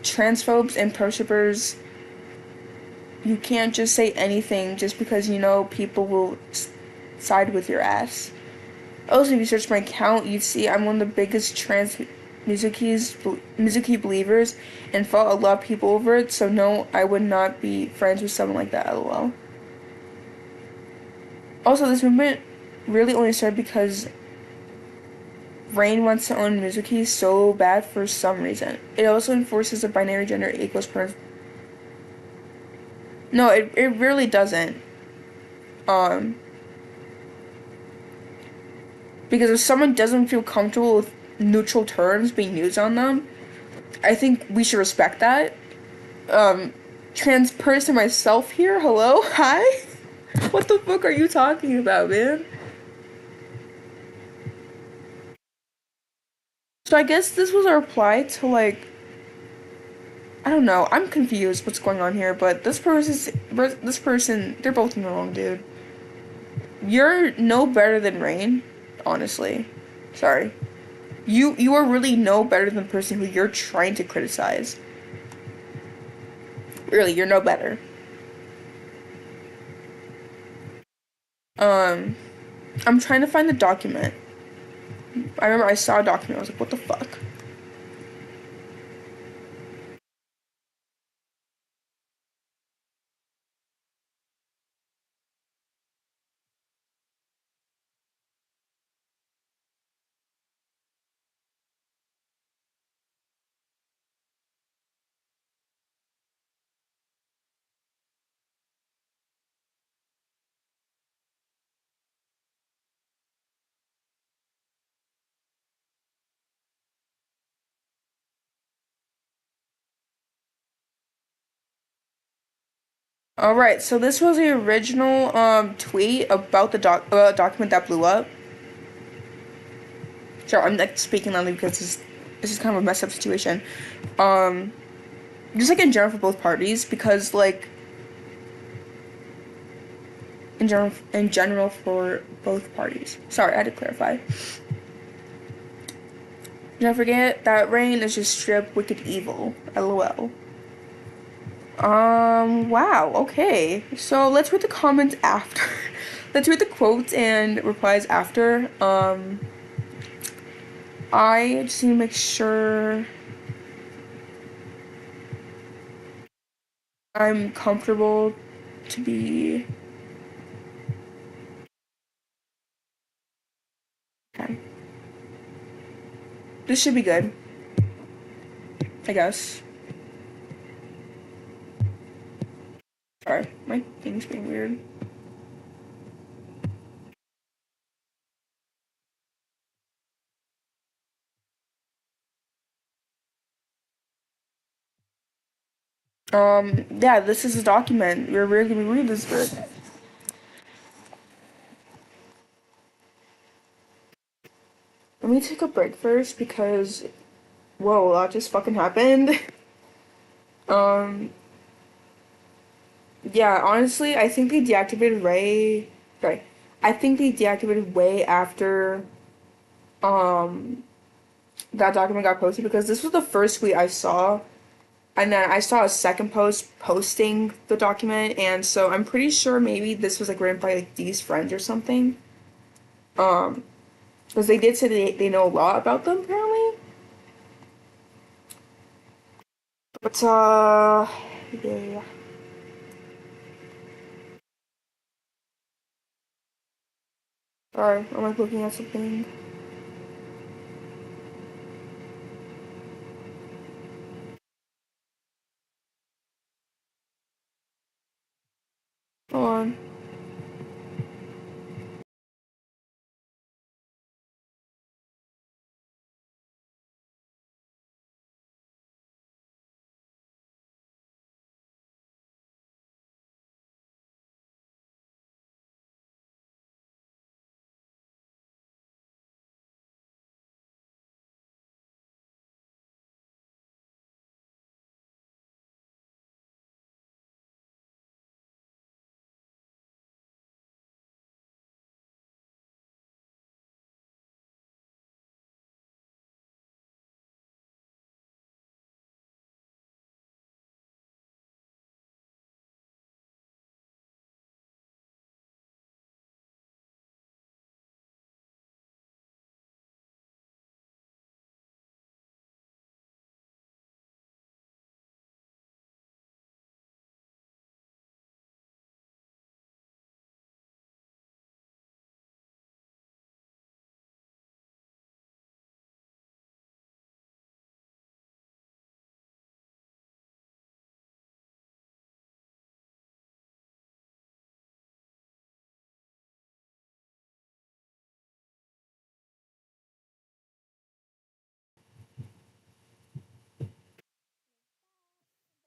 transphobes and pro shippers. You can't just say anything just because you know people will side with your ass. Also, if you search my account, you'd see I'm one of the biggest trans Mizuki believers and fought a lot of people over it, so no, I would not be friends with someone like that, lol. Also, this movement really only started because Rain wants to own Mizuki so bad for some reason. It also enforces a binary gender equals per. No, it really doesn't. Um, because if someone doesn't feel comfortable with neutral terms being used on them, I think we should respect that. Um, Trans person myself here, hello? Hi? What the fuck are you talking about, man? So I guess this was a reply to like I don't know. I'm confused what's going on here, but this person, they're both in the wrong, dude. You're no better than Rain, honestly. Sorry. You are really no better than the person who you're trying to criticize. Really, you're no better. Um, I'm trying to find the document. I remember I saw a document. I was like, what the fuck? All right, so this was the original tweet about the document that blew up. So I'm like speaking loudly because this is kind of a messed up situation. Um, just like in general for both parties because like in general for both parties. Sorry, I had to clarify. Don't forget that Rain is just straight wicked evil. LOL. Wow, okay. So let's read the comments after. Let's read the quotes and replies after. I just need to make sure I'm comfortable to be. Okay. This should be good, I guess. Sorry, my thing's being weird. Yeah, this is a document. We're really gonna read this bit. Let me take a break first because, whoa, that just fucking happened. Um, yeah, honestly, I think they deactivated Ray. Sorry, I think they deactivated way after um that document got posted because this was the first tweet I saw, and then I saw a second post posting the document, and so I'm pretty sure maybe this was like written by like these friends or something. Um, because they did say they know a lot about them apparently. But yeah. Sorry, I'm like looking at something. Hold on.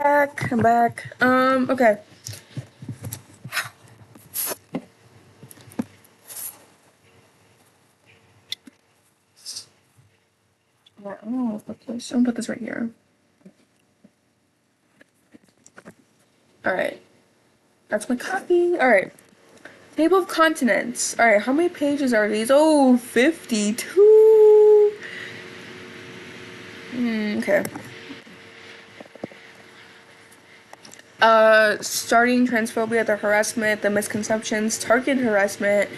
I'm back. Okay. Yeah, I don't know what to put this. I'm gonna put this right here. Alright. That's my copy. Alright. Table of continents. Alright, how many pages are these? Oh, 52. Okay. Starting transphobia, the harassment, the misconceptions, targeted harassment,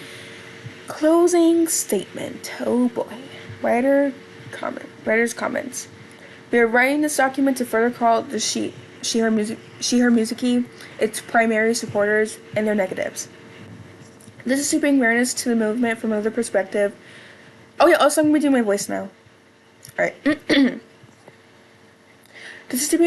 closing statement. Oh boy. Writer's comments. We are writing this document to further call the her music, its primary supporters, and their negatives. This is to bring awareness to the movement from another perspective. Oh yeah, also I'm gonna do my voice now. Alright. This is to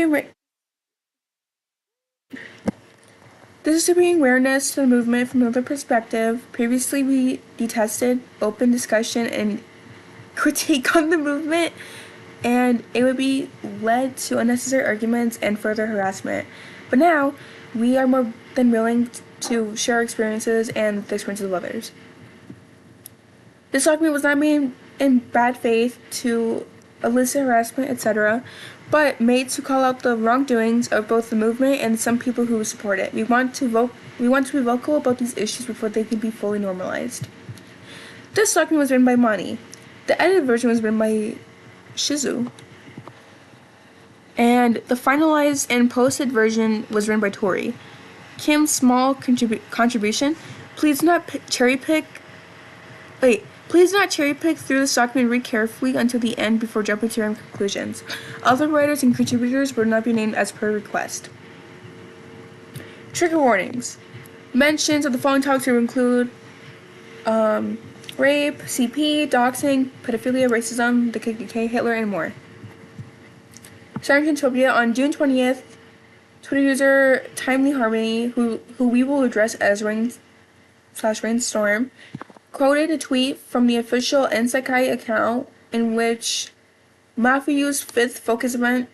bring awareness to the movement from another perspective. Previously we detested open discussion and critique on the movement, and it would be led to unnecessary arguments and further harassment. But now, we are more than willing to share our experiences and the experiences of others. This document was not made in bad faith to elicit harassment, etc., but made to call out the wrongdoings of both the movement and some people who support it. We want to be vocal about these issues before they can be fully normalized. This document was written by Mani. The edited version was written by Shizu. And the finalized and posted version was written by Tori. Kim's small contribution. Please not cherry pick through this document and read carefully until the end before jumping to your own conclusions. Other writers and contributors will not be named as per request. Trigger warnings. Mentions of the following topics will include rape, CP, doxing, pedophilia, racism, the KKK, Hitler, and more. Starting Utopia on June 20th, Twitter user Timely Harmony, who we will address as Rainstorm, quoted a tweet from the official Ensekai account in which Mafuyu's 5th focus event,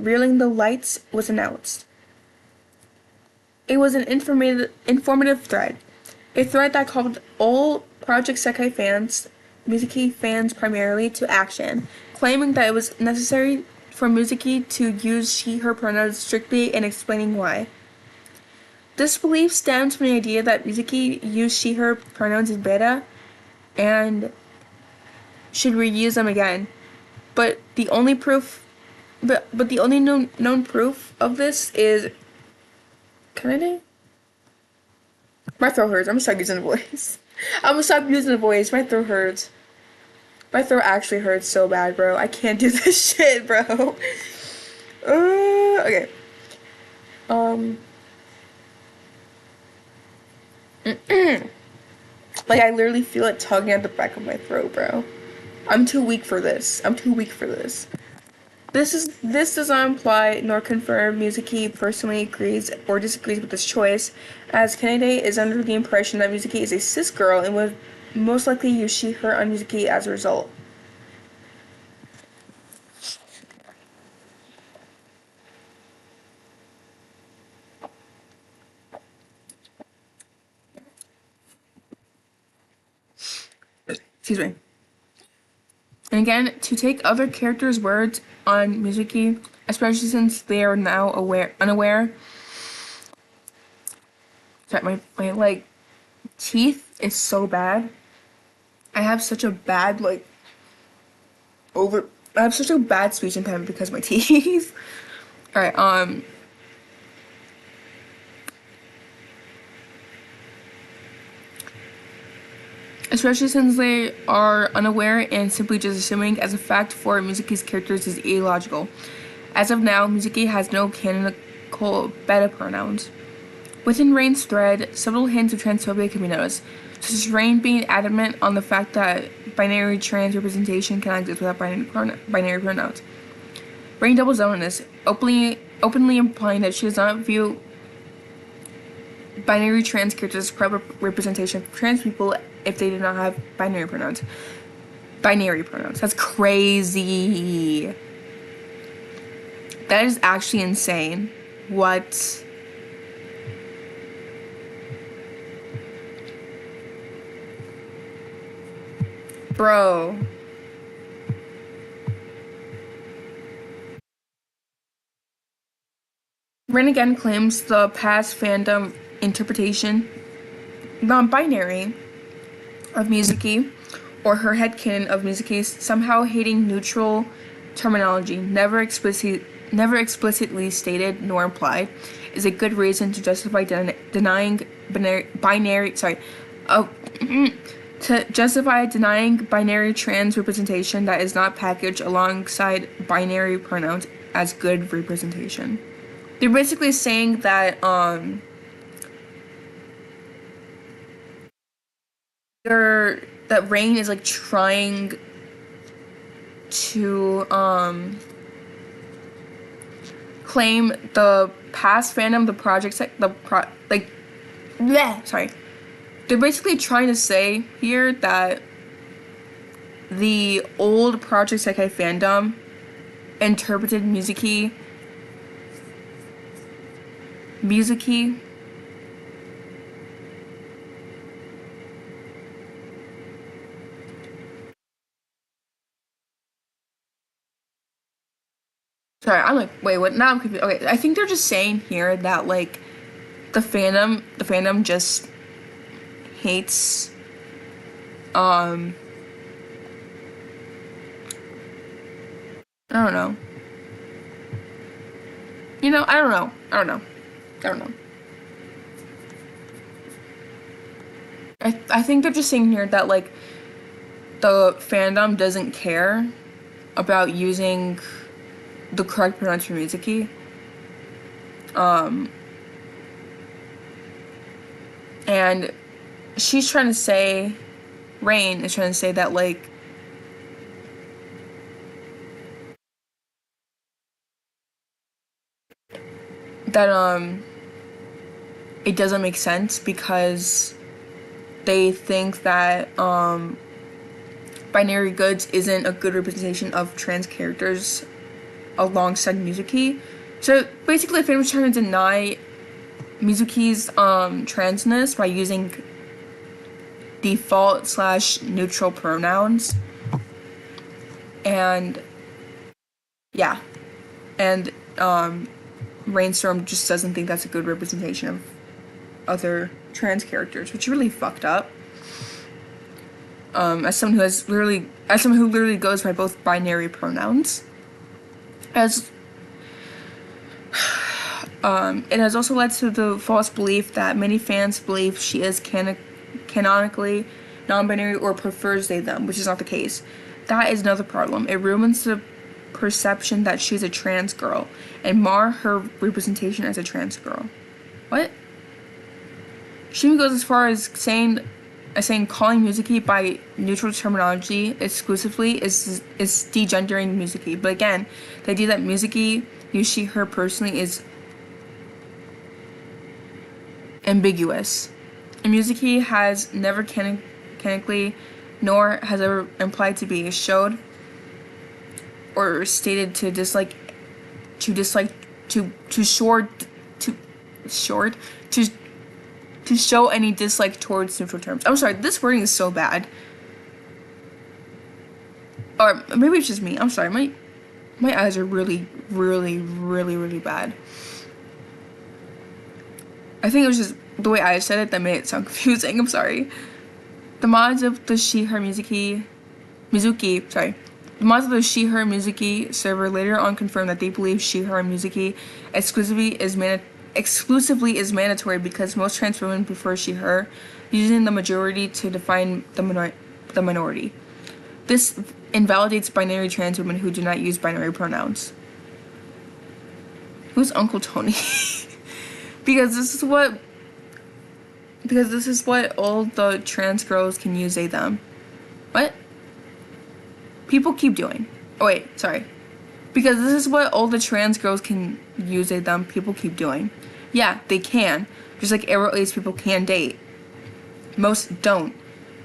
Reeling the Lights, was announced. It was an informative thread. A thread that called all Project Sekai fans, Mizuki fans primarily, to action, claiming that it was necessary for Mizuki to use she/her pronouns strictly and explaining why. This belief stems from the idea that Mizuki used she/her pronouns in beta and should reuse them again. But the only known proof of this is my throat hurts. I'm gonna start using the voice. My throat hurts. My throat actually hurts so bad, bro. I can't do this shit, bro. Okay. Like, I literally feel it tugging at the back of my throat, bro. I'm too weak for this. This does not imply nor confirm Mizuki personally agrees or disagrees with this choice, as Kanade is under the impression that Mizuki is a cis girl and would most likely use she/her on Mizuki as a result. Excuse me. And again, to take other characters' words on Mizuki, especially since they are now unaware that my like teeth is so bad. I have such a bad I have such a bad speech impediment because of my teeth. Alright, especially since they are unaware and simply just assuming as a fact for Mizuki's characters is illogical. As of now, Mizuki has no canonical beta pronouns. Within Rain's thread, several hints of transphobia can be noticed, such as Rain being adamant on the fact that binary trans representation cannot exist without binary pronouns. Rain doubles down on this, openly implying that she does not view binary trans characters as proper representation of trans people if they do not have binary pronouns. That's crazy. That is actually insane. What? Bro. Ren again claims the past fandom interpretation, non-binary, of Mizuki, or her headcanon of Mizuki, somehow hating neutral terminology, never explicitly stated nor implied, is a good reason to justify denying binary trans representation that is not packaged alongside binary pronouns as good representation. They're basically saying that that Rain is like trying to claim the past fandom, the projects, sorry. They're basically trying to say here that the old Project Sekai fandom interpreted Mizuki. Sorry, I'm like, wait, what? Now I'm confused. Okay, I think they're just saying here that like the fandom just hates I don't know. You know, I don't know. I think they're just saying here that like the fandom doesn't care about using the correct pronouns for Mizuki. And she's trying to say, Rain is trying to say that like that it doesn't make sense because they think that binary goods isn't a good representation of trans characters alongside Mizuki. So basically the fandom's trying to deny Mizuki's transness by using default/neutral pronouns. And yeah. And Rainstorm just doesn't think that's a good representation of other trans characters, which is really fucked up. As someone who literally goes by both binary pronouns. It has also led to the false belief that many fans believe she is canonically non-binary or prefers they them, which is not the case. That is another problem. It ruins the perception that she's a trans girl and mar her representation as a trans girl. What? She even goes as far as saying calling Mizuki by neutral terminology exclusively is degendering Mizuki. But again, the idea that Mizuki use she her personally is ambiguous. And Mizuki has never canonically nor has ever implied to be showed or stated to show any dislike towards neutral terms. I'm sorry, this wording is so bad. Or maybe it's just me. I'm sorry, my eyes are really bad. I think it was just the way I said it that made it sound confusing. I'm sorry. The mods of the She-Her Mizuki, the mods of the She-Her Mizuki server later on confirmed that they believe She-Her Mizuki exclusively is mandatory because most trans women prefer she/her, using the majority to define the minority. This invalidates binary trans women who do not use binary pronouns. Who's Uncle Tony? because this is what all the trans girls can use they them. What? People keep doing. Oh wait, sorry. Because this is what all the trans girls can use they them. People keep doing. Yeah, they can. Just like aro ace people can date. Most don't.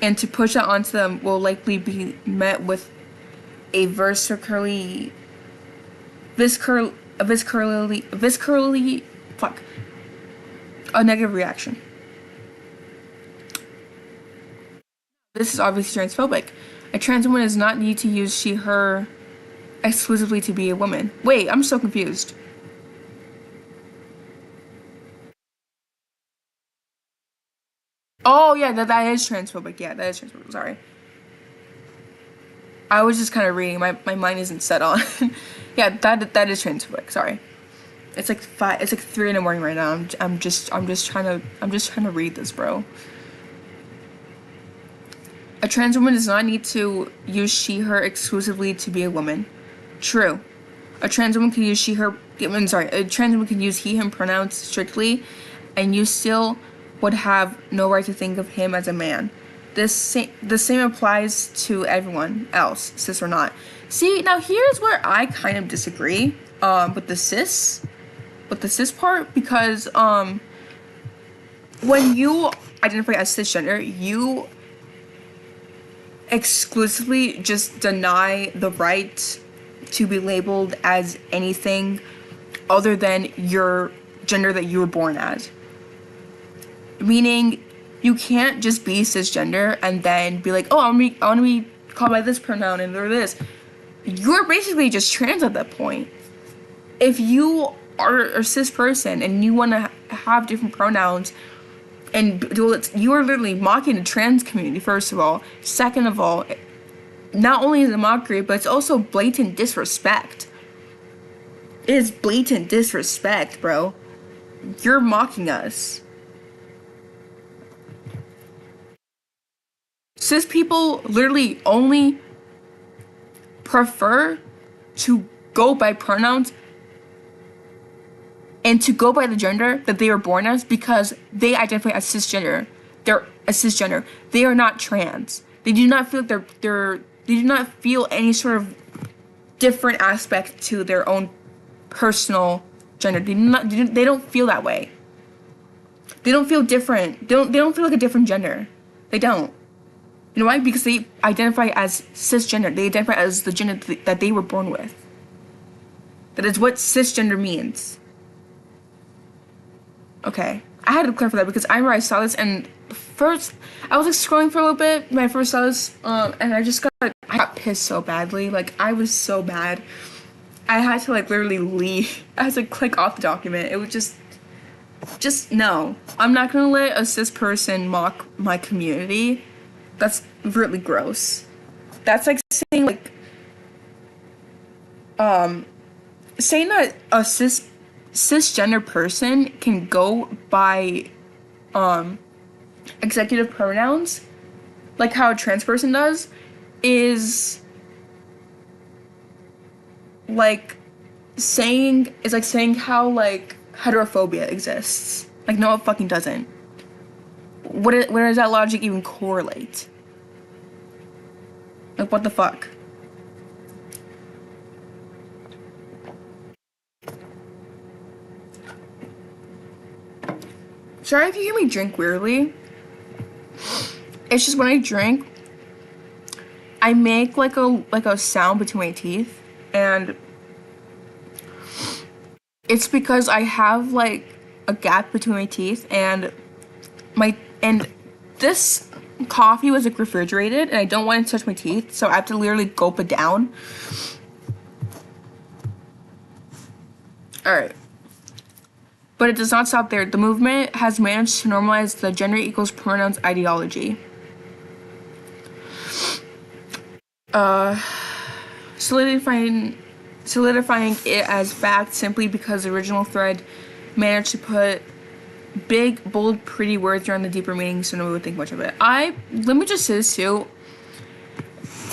And to push that onto them will likely be met with a viscerally fuck, a negative reaction. This is obviously transphobic. A trans woman does not need to use she, her exclusively to be a woman. Wait, I'm so confused. Oh, yeah, that is transphobic. Yeah, that is transphobic. Sorry. I was just kind of reading. My mind isn't set on. Yeah, that is transphobic. Sorry. It's like 5. It's like 3 in the morning right now. I'm just trying to read this, bro. A trans woman does not need to use she, her exclusively to be a woman. True. A trans woman can use she, her. I'm sorry. A trans woman can use he, him pronouns strictly, and you still would have no right to think of him as a man. The same applies to everyone else, cis or not. See, now here's where I kind of disagree with the cis part, because when you identify as cisgender, you exclusively just deny the right to be labeled as anything other than your gender that you were born as. Meaning, you can't just be cisgender and then be like, oh, I want to be called by this pronoun and or this. You're basically just trans at that point. If you are a cis person and you want to have different pronouns, and you are literally mocking the trans community, first of all. Second of all, not only is it mockery, but it's also blatant disrespect. It is blatant disrespect, bro. You're mocking us. Cis people literally only prefer to go by pronouns and to go by the gender that they were born as because they identify as cisgender. They're a cisgender. They are not trans. They do not feel they do not feel any sort of different aspect to their own personal gender. They don't feel that way. They don't feel different. They don't feel like a different gender. They don't. You know why? Because they identify as cisgender. They identify as the gender that they were born with. That is what cisgender means. Okay, I had to clarify that because I remember I saw this and first I was like scrolling for a little bit when I first saw this, and I got pissed so badly. Like I was so mad. I had to like literally leave. I had to click off the document. It was just no. I'm not gonna let a cis person mock my community. That's really gross. That's like saying saying that a cisgender person can go by executive pronouns like how a trans person does is like saying how like heterophobia exists. Like no, it fucking doesn't. Where does that logic even correlate? Like what the fuck? Sorry if you hear me drink weirdly. It's just when I drink, I make like a sound between my teeth, and it's because I have like a gap between my teeth, and this coffee was like refrigerated, and I don't want it to touch my teeth, so I have to literally gulp it down. All right. But it does not stop there. The movement has managed to normalize the gender equals pronouns ideology. Solidifying it as fact simply because the original thread managed to put big, bold, pretty words around the deeper meaning, so no one would think much of it. Let me just say this too.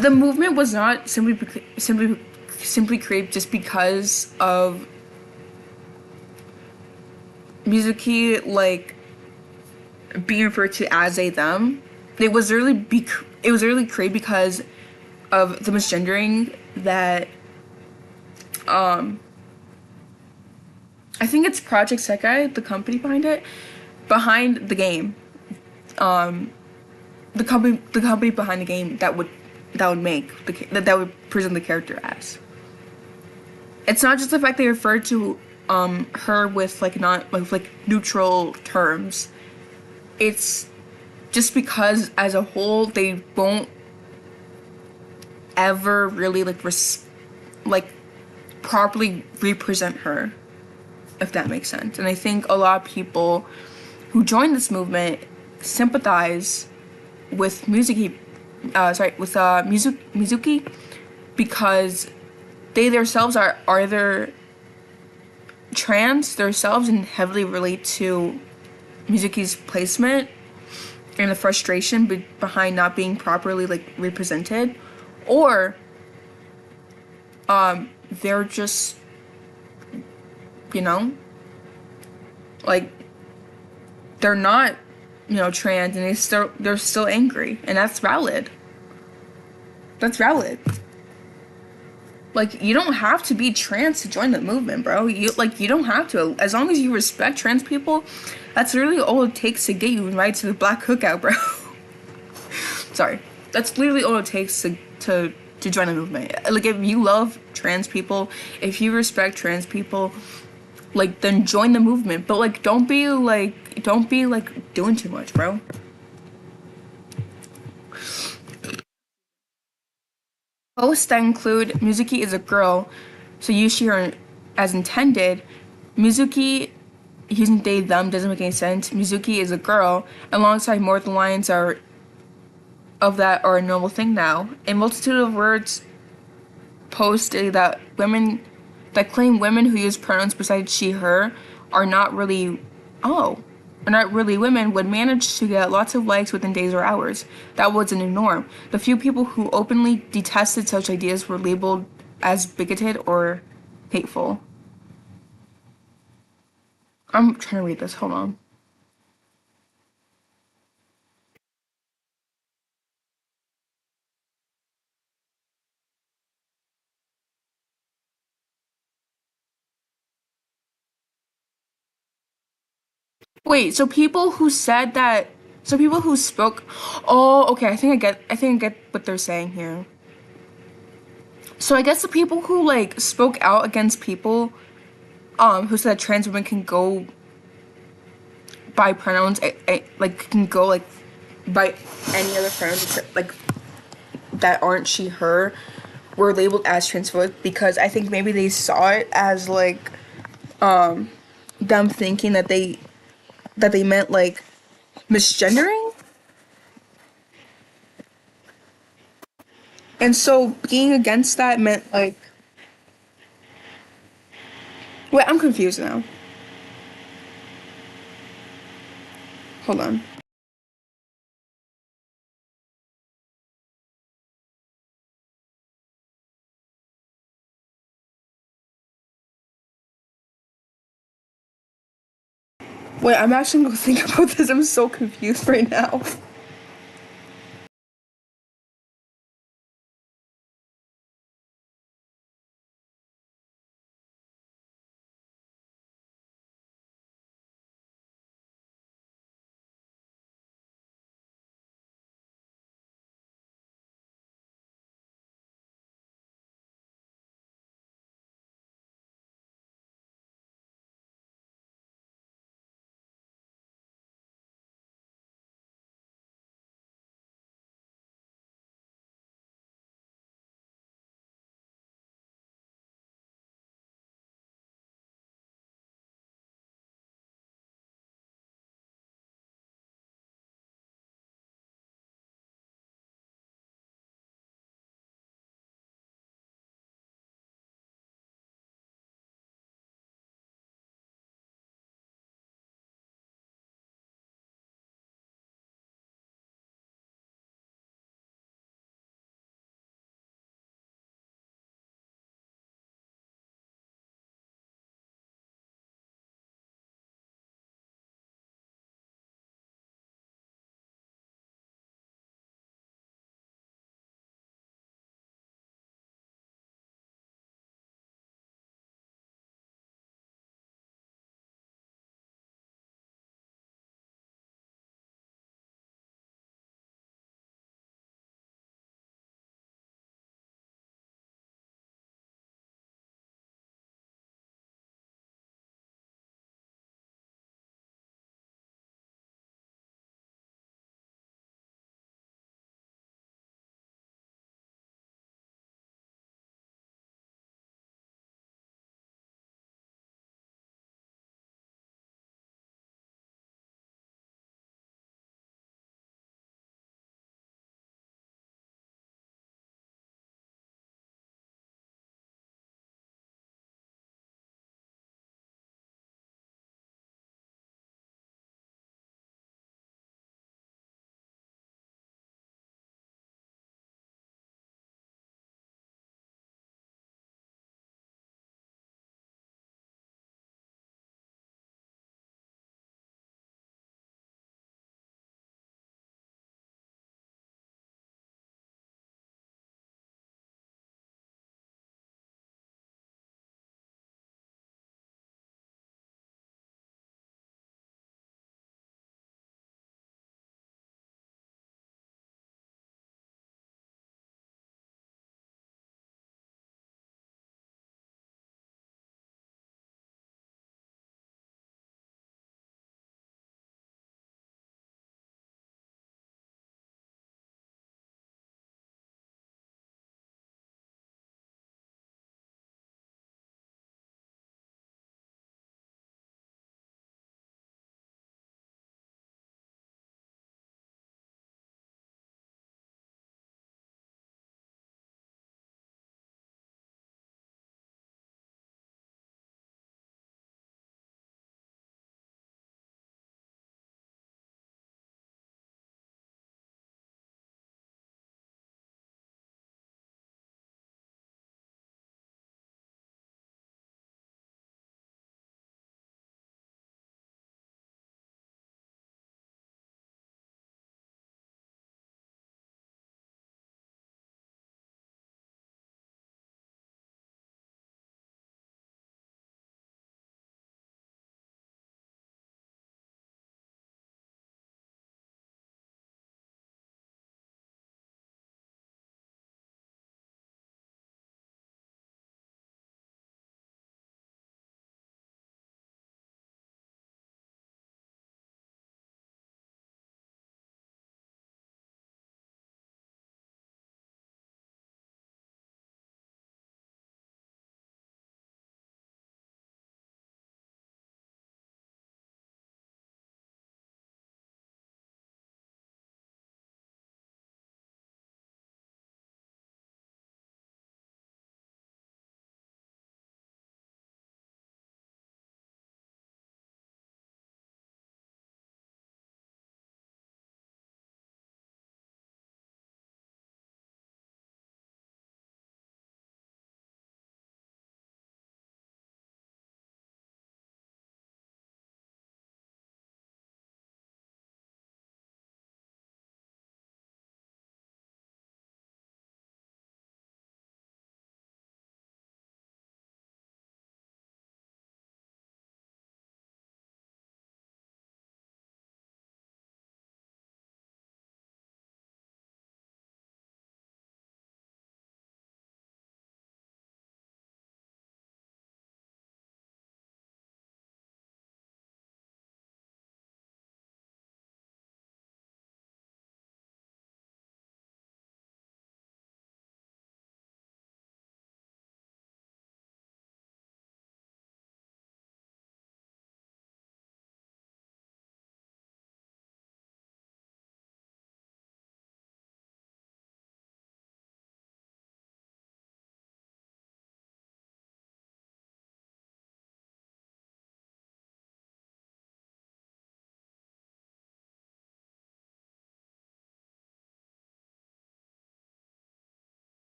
The movement was not simply created just because of Mizuki like being referred to as a them. It was really created because of the misgendering that I think it's Project Sekai, the company behind the game. The company behind the game that would present the character as. It's not just the fact they refer to her with like not with like neutral terms. It's just because as a whole they won't ever really like properly represent her, if that makes sense. And I think a lot of people who join this movement sympathize with Mizuki because they themselves are either trans themselves and heavily relate to Mizuki's placement and the frustration behind not being properly like represented, or they're just, you know, like they're not, trans and they're still angry, and that's valid. That's valid. Like, you don't have to be trans to join the movement, bro. You don't have to. As long as you respect trans people, that's really all it takes to get you invited to the Black Cookout, bro. Sorry. That's literally all it takes to join the movement. Like, if you love trans people, if you respect trans people, like, then join the movement. But like don't be like doing too much, bro. Posts that include Mizuki is a girl, so use she her as intended. Mizuki using they them doesn't make any sense. Mizuki is a girl, alongside more than lines are of that are a normal thing now. A multitude of words posted that claim women who use pronouns besides she her are not really oh are not really women would manage to get lots of likes within days or hours. That wasn't a norm. The few people who openly detested such ideas were labeled as bigoted or hateful. I'm trying to read this, hold on. Wait, so people who spoke, oh, okay, I think I get what they're saying here. So I guess the people who like spoke out against people who said that trans women can go by pronouns, like can go like by any other pronouns like that aren't she her, were labeled as transphobic because I think maybe they saw it as like them thinking that they meant like misgendering. And so being against that meant like, wait, I'm confused now. Hold on. Wait, I'm actually gonna think about this. I'm so confused right now.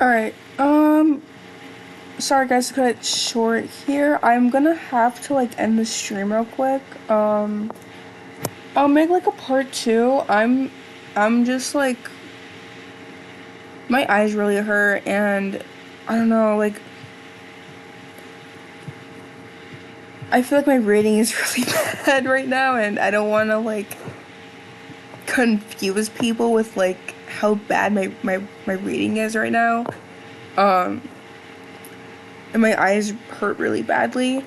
Alright, sorry guys to cut it short here. I'm gonna have to like end the stream real quick. I'll make like a part two. I'm just like my eyes really hurt and I don't know, like I feel like my reading is really bad right now and I don't wanna like confuse people with like how bad my reading is right now. Um and my eyes hurt really badly.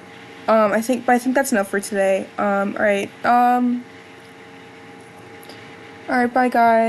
I think that's enough for today. Alright, bye guys.